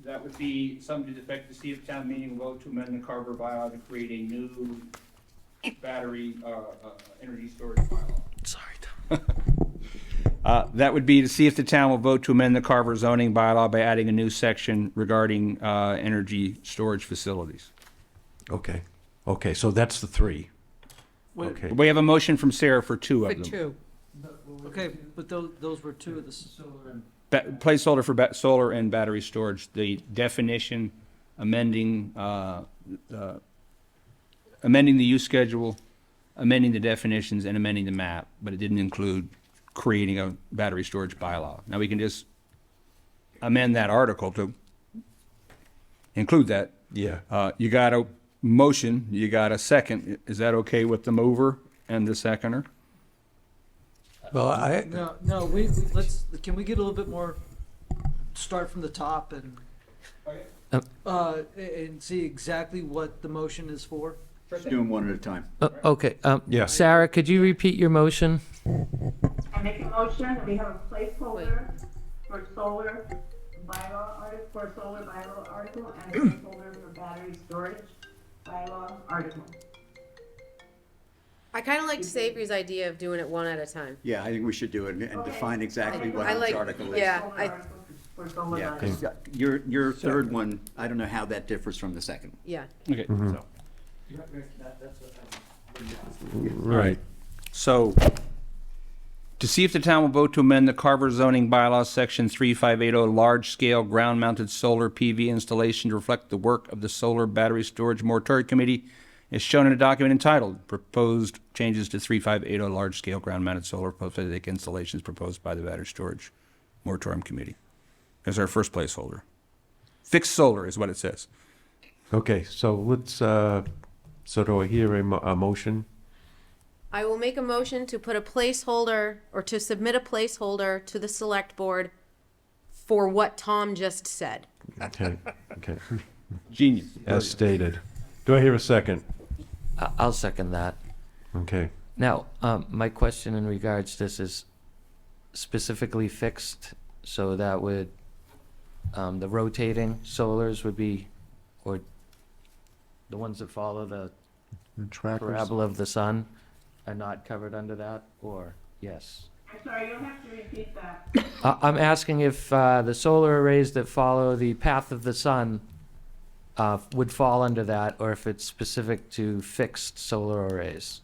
That would be something to the effect to see if town meeting will vote to amend the Carver bylaw to create a new battery energy storage bylaw. Sorry, That would be to see if the town will vote to amend the Carver zoning bylaw by adding a new section regarding energy storage facilities. Okay, okay, so that's the three. Okay. We have a motion from Sarah for two For of them. two. Okay, but those were two of the solar and. Placeholder for solar and battery storage, the definition, amending the use schedule, amending the definitions, and amending the map, but it didn't include creating a battery storage bylaw. Now, we can just amend that article to include that. Yeah. You got a motion, you got a second. Is that okay with the mover and the seconder? Well, No, can we get a little bit more, start from the top and, and see exactly what the motion is for? Let's do them one at a time. Okay, Yeah. Sarah, could you repeat your motion? I make a motion that we have a placeholder for solar bylaw article, for solar bylaw article, and a placeholder for battery storage bylaw article. I kind of like Savory's idea of doing it one at a time. Yeah, I think we should do it and define exactly what I each like- article is. yeah. Solar I- article for solar Yeah, bylaw. 'cause your third one, I don't know how that differs from the second. Yeah. Okay. So, Right. So, to see if the town will vote to amend the Carver zoning bylaw, section 3580, large-scale ground-mounted solar PV installation to reflect the work of the Solar Battery Storage Moratorium Committee, is shown in a document entitled Proposed Changes to 3580 Large-Scale Ground-Mounted Solar Photovoltaic Installations Proposed by the Battery Storage Moratorium Committee. As our first placeholder. Fixed solar is what it says. Okay, so let's, so do I hear a motion? I will make a motion to put a placeholder, or to submit a placeholder to the select board for what Tom just said. Okay, okay, Genius. as stated. Do I hear a second? I'll second that. Okay. Now, my question in regards to this is specifically fixed, so that would, the rotating solars would be, or the ones that follow the The trackers. parabola of the sun are not covered under that, or yes? I'm sorry, you'll have to repeat that. I'm asking if the solar arrays that follow the path of the sun would fall under that, or if it's specific to fixed solar arrays.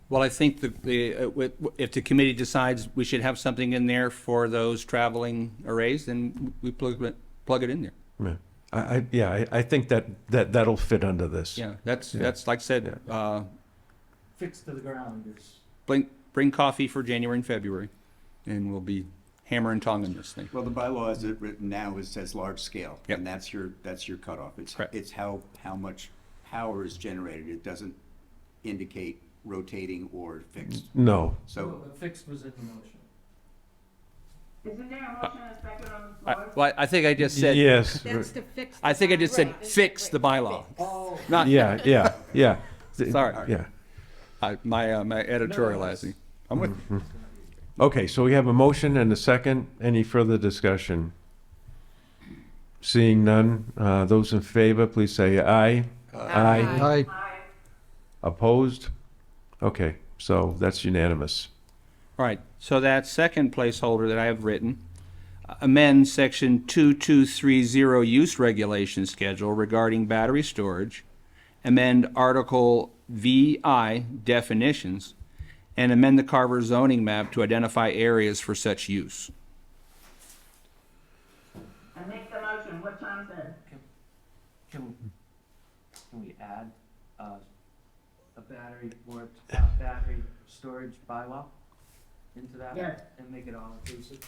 Well, I think if the committee decides we should have something in there for those traveling arrays, then we plug it in there. Yeah, I think that'll fit under this. Yeah, that's like I said, Fixed to the ground is. bring coffee for January and February, and we'll be hammer and tongue in this thing. well, the bylaw as it written now is says large scale, Yep. and that's your cutoff. Correct. It's how much power is generated. It doesn't indicate rotating or fixed. No. So, Fixed was in the motion. Isn't there a motion and a second on the floor? Well, I think I just said. Yes. That's to fix. I think I just said Right. fix the bylaw. Oh. Not Yeah. Sorry. Yeah. my editorializing. I'm with. Okay, so we have a motion and a second. Any further discussion? Seeing none, those in favor, please say aye. Aye. Aye. Opposed? Okay, so that's unanimous. All right, so that second placeholder that I have written, amend section 2230 use regulation schedule regarding battery storage, amend article VI definitions, and amend the Carver zoning map to identify areas for such use. I make the motion, what Tom said. Can we add a battery or battery storage bylaw into that? Yes. And make it all inclusive?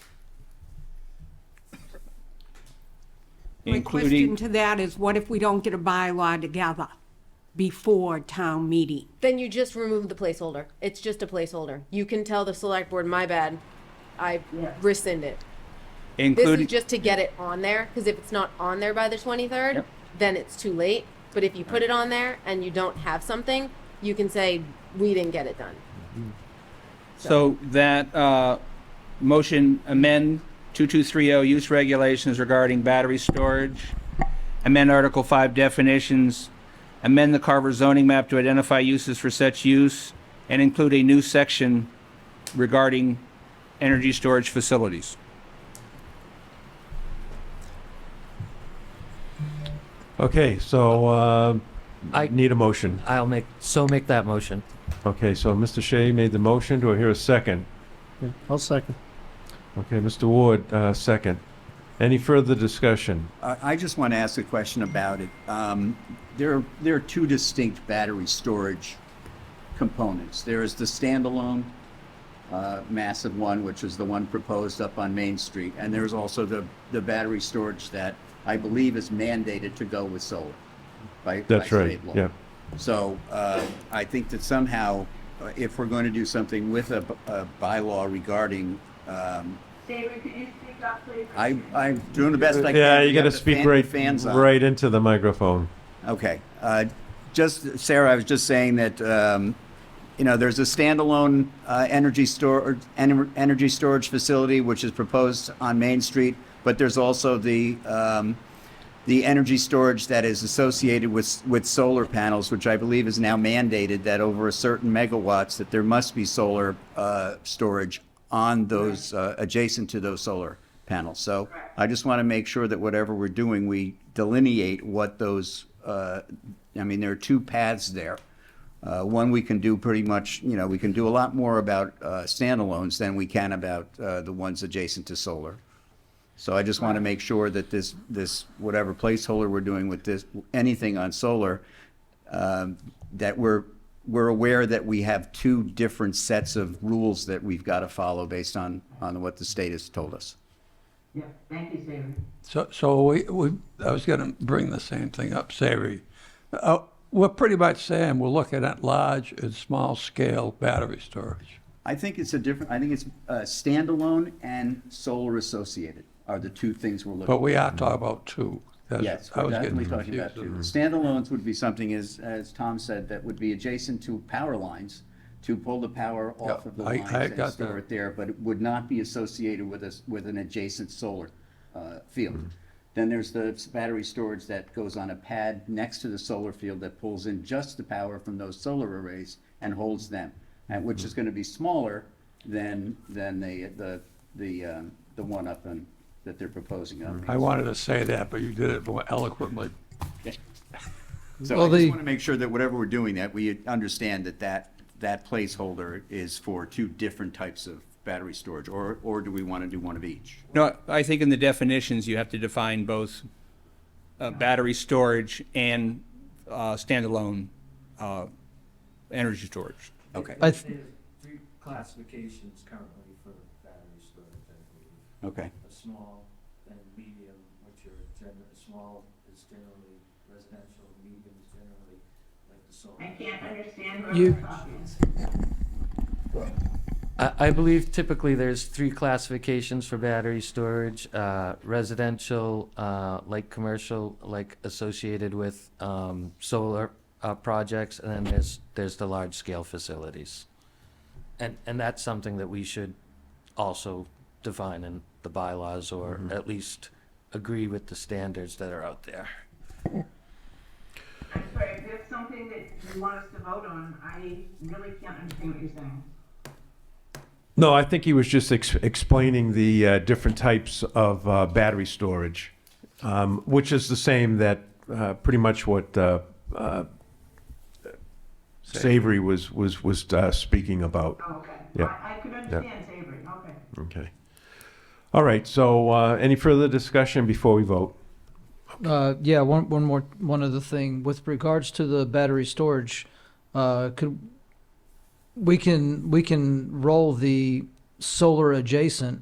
My question to that is, what if we don't get a bylaw together before town meeting? Then you just remove the placeholder. It's just a placeholder. You can tell the select board, my bad, I Yeah. rescind it. This Including, is just to get it on there, because if it's not on there by the 23rd, Yep. then it's too late. But if you put it on there and you don't have something, you can say, we didn't get it done. so that motion amend 2230 use regulations regarding battery storage, amend Article 5 definitions, amend the Carver zoning map to identify uses for such use, and include a new section regarding energy storage facilities. Okay, so, I- need a motion. I'll make that motion. Okay, so Mr. Shea made the motion. Do I hear a second? Yeah, I'll second. Okay, Mr. Ward, second. Any further discussion? I just want to ask a question about it. There are two distinct battery storage components. There is the standalone massive one, which is the one proposed up on Main Street, and there's also the battery storage that I believe is mandated to go with solar by That's right, state law. yeah. So I think that somehow, if we're going to do something with a bylaw regarding, David, could you speak up, please? I'm doing the best I can. Yeah, We you gotta have the speak fans on. right into the microphone. Okay. Just, Sarah, I was just saying that, there's a standalone energy storage facility which is proposed on Main Street, but there's also the energy storage that is associated with solar panels, which I believe is now mandated that over a certain megawatts that there must be solar storage on those adjacent to those solar panels. So I just want to make sure that whatever we're doing, we delineate what those. There are two paths there. One, we can do pretty much. We can do a lot more about standalones than we can about the ones adjacent to solar. So I just want to make sure that this whatever placeholder we're doing with this anything on solar, that we're aware that we have two different sets of rules that we've got to follow based on what the state has told us. Yeah, thank you, David. So I was going to bring the same thing up, Savory. We're pretty much saying we're looking at large and small scale battery storage. I think it's standalone and solar associated are the two things we're looking at. But we are talking about two. Yes, I we're was getting definitely talking about confused. two. Standalones would be something, as Tom said, that would be adjacent to power lines to pull the power off of the I lines and got store that. it there, but it would not be associated with an adjacent solar field. Then there's the battery storage that goes on a pad next to the solar field that pulls in just the power from those solar arrays and holds them, and which is going to be smaller than the one up on that they're proposing on. I wanted to say that, but you did it more eloquently. So Well, I just the- want to make sure that whatever we're doing, that we understand that placeholder is for two different types of battery storage, or do we want to do one of each? No, I think in the definitions, you have to define both battery storage and standalone energy storage. Okay, I th- There's three classifications currently for battery storage, I believe. okay. A small and medium, which are small is generally residential, medium is generally like the solar. I can't understand You- what you're talking. I believe typically there's three classifications for battery storage, residential, like commercial, like associated with solar projects, and then there's the large scale facilities. And that's something that we should also define in the bylaws, or at least agree with the standards that are out there. I'm sorry, if there's something that you want us to vote on, I really can't understand what you're saying. No, I think he was just explaining the different types of battery storage, which is the same that pretty much what Savory was speaking about. Oh, okay. Yeah. I could understand Savory, okay. Okay. All right, so any further discussion before we vote? Yeah, one other thing with regards to the battery storage, we can roll the solar adjacent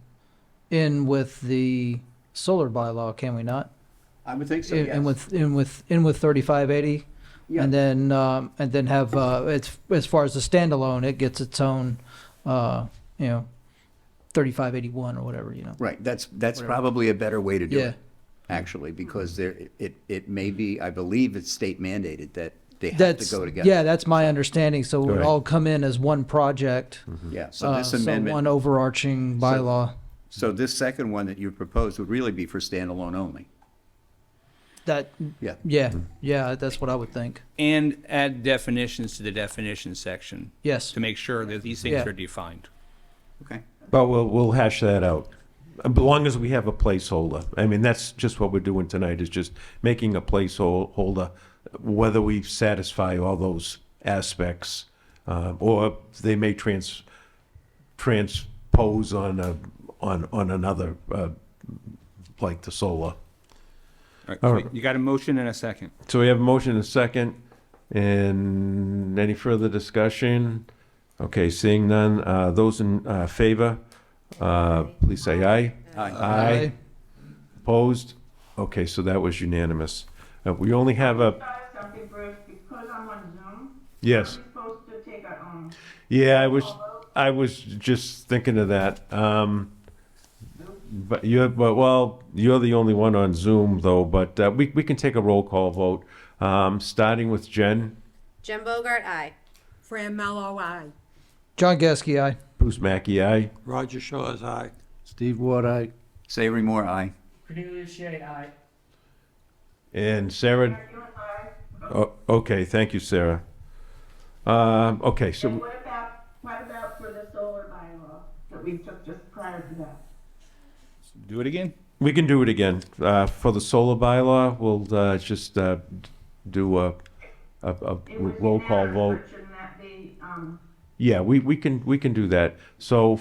in with the solar bylaw, can we not? I would think so, In yes. with 3580, Yeah. and then have it's as far as the standalone, it gets its own 3581 or whatever, Right, that's Whatever. probably a better way to do Yeah. it, actually, because it may be, I believe it's state mandated that they have That's to go together. yeah, that's my understanding. So it would Right. all come in as one project. Yeah, so this amendment. one overarching bylaw. So this second one that you proposed would really be for standalone only. That Yeah. yeah, that's what I would think. And add definitions to the definition section Yes. to make sure that these things Yeah. are defined. Okay. But we'll hash that out. As long as we have a placeholder. I mean, that's just what we're doing tonight, is just making a placeholder, whether we satisfy all those aspects, or they may transpose on another, like the solar. All right, All so right. you got a motion and a second. So we have a motion and a second, and any further discussion? Okay, seeing none, those in favor, please say aye. Aye. Opposed? Okay, so that was unanimous. We only have a, Something, Bruce, because I'm on Zoom. yes. Are we supposed to take a, Yeah, roll vote? I was just thinking of that. But you're the only one on Zoom though, but we can take a roll call vote, starting with Jen. Jen Bogart, aye. Fran Mello, aye. John Gasky, aye. Bruce Mackey, aye. Roger Shaw's aye. Steve Ward, aye. Savory Moore, aye. Cornelius Shea, aye. And Sarah, Are you and I? oh, okay, thank you, Sarah. Okay, And so, what about for the solar bylaw that we took just prior to that? Do it again? we can do it again. For the solar bylaw, we'll just do a It was roll call unanimous, vote. but shouldn't that be, Yeah, we can do that. So,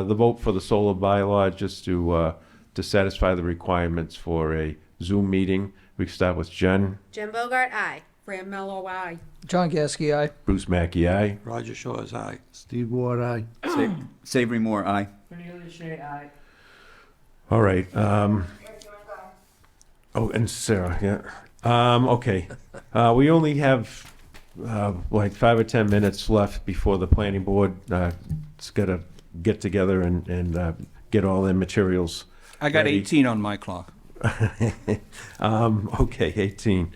the vote for the solar bylaw, just to satisfy the requirements for a Zoom meeting, we start with Jen. Jen Bogart, aye. Fran Mello, aye. John Gasky, aye. Bruce Mackey, aye. Roger Shaw's aye. Steve Ward, aye. Savory Moore, aye. Cornelius Shea, aye. All right, Eric, you and I? oh, and Sarah, yeah. Okay, we only have, like 5 or 10 minutes left before the planning board, it's gotta get together and get all their materials. I got Ready. 18 on my clock. Okay, 18.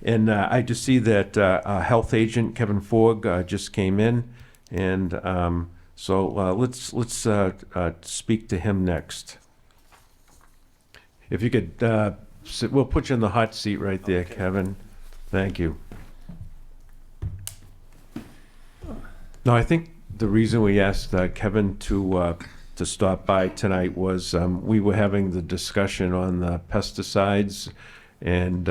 And I just see that our health agent, Kevin Forg, just came in, and so let's speak to him next. If you could, we'll put you in the hot seat right there, Kevin. Thank you. No, I think the reason we asked Kevin to stop by tonight was we were having the discussion on the pesticides, and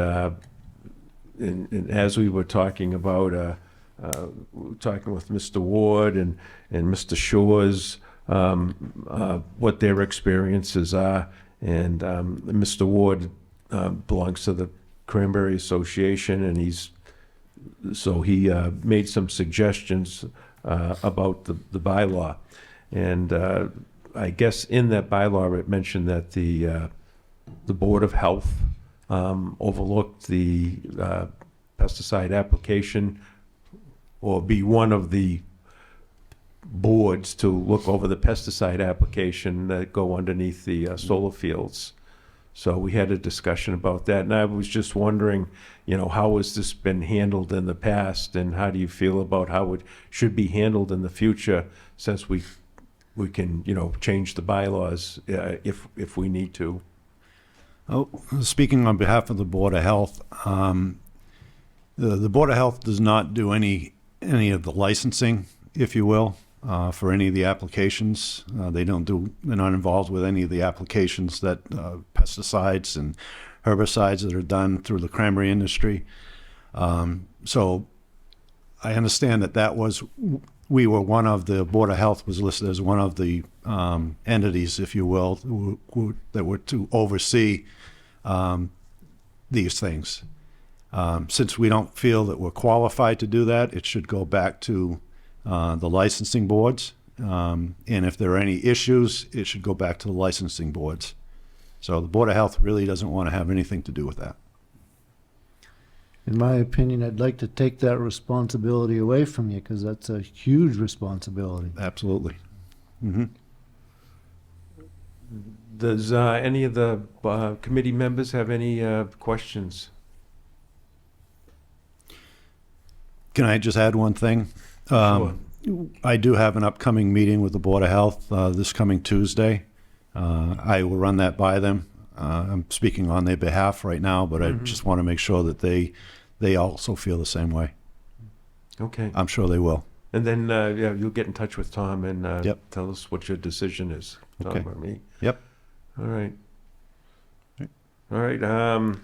as we were talking about, we were talking with Mr. Ward and Mr. Shores, what their experiences are, and Mr. Ward belongs to the Cranberry Association, and he made some suggestions about the bylaw, and I guess in that bylaw it mentioned that the Board of Health overlooked the pesticide application, or be one of the boards to look over the pesticide application that go underneath the solar fields. So we had a discussion about that, and I was just wondering, how has this been handled in the past, and how do you feel about how it should be handled in the future, since we can, change the bylaws if we need to. Oh, speaking on behalf of the Board of Health, the Board of Health does not do any of the licensing, if you will, for any of the applications. They're not involved with any of the applications that pesticides and herbicides that are done through the cranberry industry. So I understand that we were one of the Board of Health was listed as one of the entities, if you will, that were to oversee these things. Since we don't feel that we're qualified to do that, it should go back to the licensing boards. And if there are any issues, it should go back to the licensing boards. So the Board of Health really doesn't want to have anything to do with that. In my opinion, I'd like to take that responsibility away from you, because that's a huge responsibility. Absolutely. Mm-hmm. Does any of the committee members have any questions? Can I just add one thing? Sure. I do have an upcoming meeting with the Board of Health this coming Tuesday. I will run that by them. I'm speaking on their behalf right now, but I just want to make sure that they also feel the same way. Okay. I'm sure they will. And then, yeah, you'll get in touch with Tom and Yep. tell us what your decision is, Tom Okay. or me. Yep. All right. Right. All right, I'd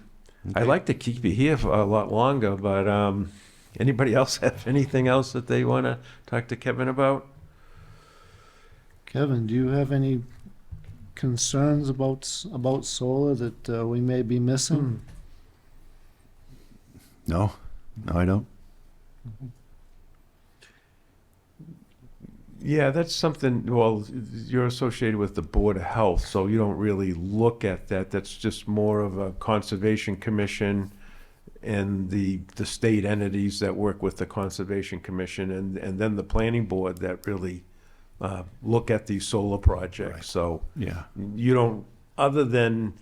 Okay. like to keep you here for a lot longer, but anybody else have anything else that they want to talk to Kevin about? Kevin, do you have any concerns about solar that we may be missing? No, I don't. Yeah, that's something, well, you're associated with the Board of Health, so you don't really look at that. That's just more of a Conservation Commission and the state entities that work with the Conservation Commission, and then the Planning Board that really look at these solar projects. Right. So Yeah. you don't, other than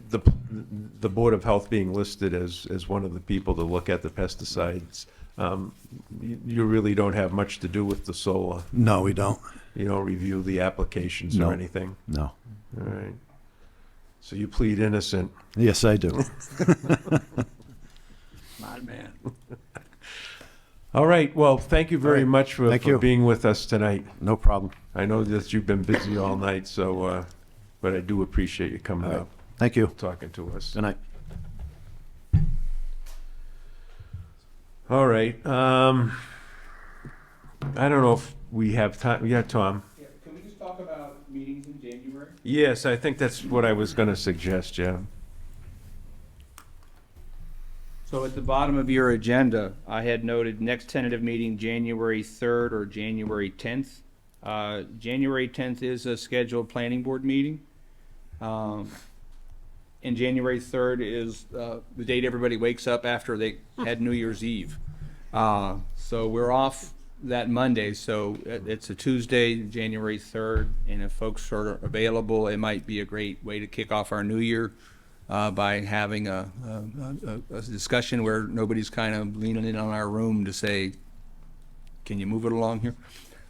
the Board of Health being listed as one of the people to look at the pesticides, you really don't have much to do with the solar. No, we don't. You don't review the applications No. or anything? No. All right. So you plead innocent. Yes, I do. My man. All right, well, thank you very All right. much for Thank you. being with us tonight. No problem. I know that you've been busy all night, so, but I do appreciate you coming All right. up, Thank you. talking to us. Good night. All right, I don't know if we have time, yeah, Tom? Yeah, can we just talk about meetings in January? Yes, I think that's what I was gonna suggest, yeah. So at the bottom of your agenda, I had noted next tentative meeting, January 3rd or January 10th. January 10th is a scheduled planning board meeting. And January 3rd is the date everybody wakes up after they had New Year's Eve. So we're off that Monday, so it's a Tuesday, January 3rd, and if folks are available, it might be a great way to kick off our new year by having a discussion where nobody's kind of leaning in on our room to say, can you move it along here?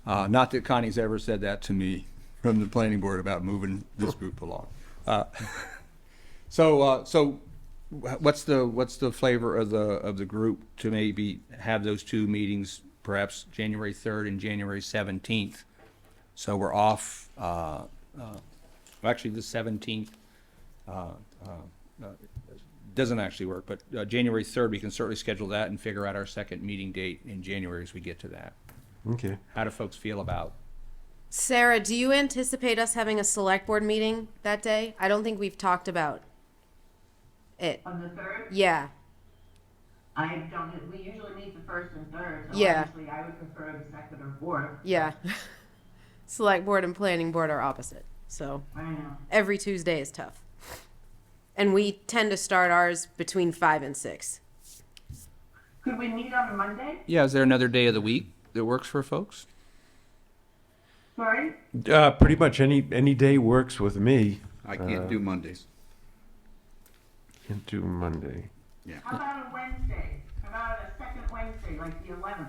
Not that Connie's ever said that to me from the planning board about moving this group along. So what's the flavor of the group to maybe have those two meetings, perhaps January 3rd and January 17th? So we're off, actually the 17th doesn't actually work, but January 3rd, we can certainly schedule that and figure out our second meeting date in January as we get to that. Okay. How do folks feel about? Sarah, do you anticipate us having a select board meeting that day? I don't think we've talked about it. On the 3rd, Yeah, I don't, we usually meet the 1st and 3rd, so Yeah. obviously I would prefer the 2nd or 4th. yeah. Select board and planning board are opposite, so I know. every Tuesday is tough. And we tend to start ours between 5 and 6. Could we meet on a Monday? Yeah, is there another day of the week that works for folks? Sorry? Pretty much any day works with me. I can't do Mondays. Can't do Monday. How about a Wednesday? How about a second Wednesday, like the 11th?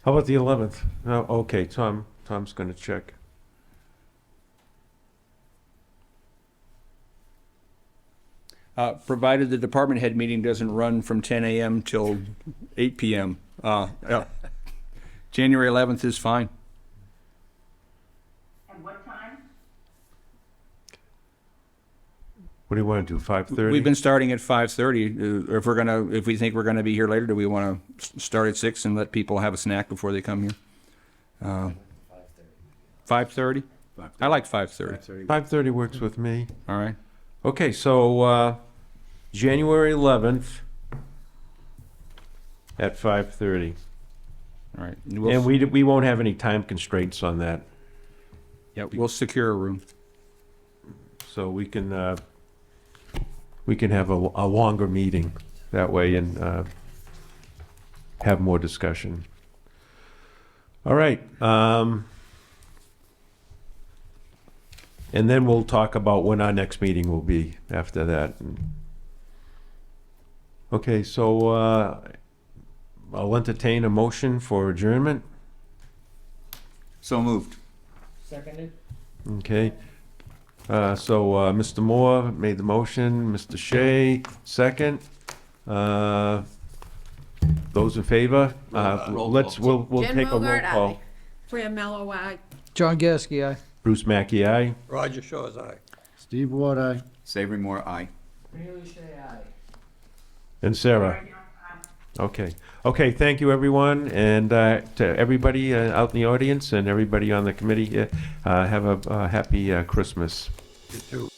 How about the 11th? Oh, okay, Tom's gonna check. Provided the department head meeting doesn't run from 10 a.m. till 8 p.m. Yeah. January 11th is fine. And what time? What do you wanna do, 5:30? We've been starting at 5:30. If we think we're gonna be here later, do we wanna start at 6 and let people have a snack before they come here? 5:30? I like 5:30. 5:30 works with me. All right. Okay, so, January 11th at 5:30. All right. And we won't have any time constraints on that, Yeah, we'll secure a room. so we can have a longer meeting that way and, have more discussion. All right, and then we'll talk about when our next meeting will be after that. Okay, so, I'll entertain a motion for adjournment. So moved. Seconded? Okay. Mr. Moore made the motion, Mr. Shea, second. Those in favor? We'll Jen take a roll Bogart, call. aye. Fran Mello, aye. John Gasky, aye. Bruce Mackey, aye. Roger Shaw's aye. Steve Ward, aye. Savory Moore, aye. Cornelius Shea, aye. And Sarah? Okay. Okay, thank you, everyone, and to everybody out in the audience and everybody on the committee, have a happy Christmas. You too.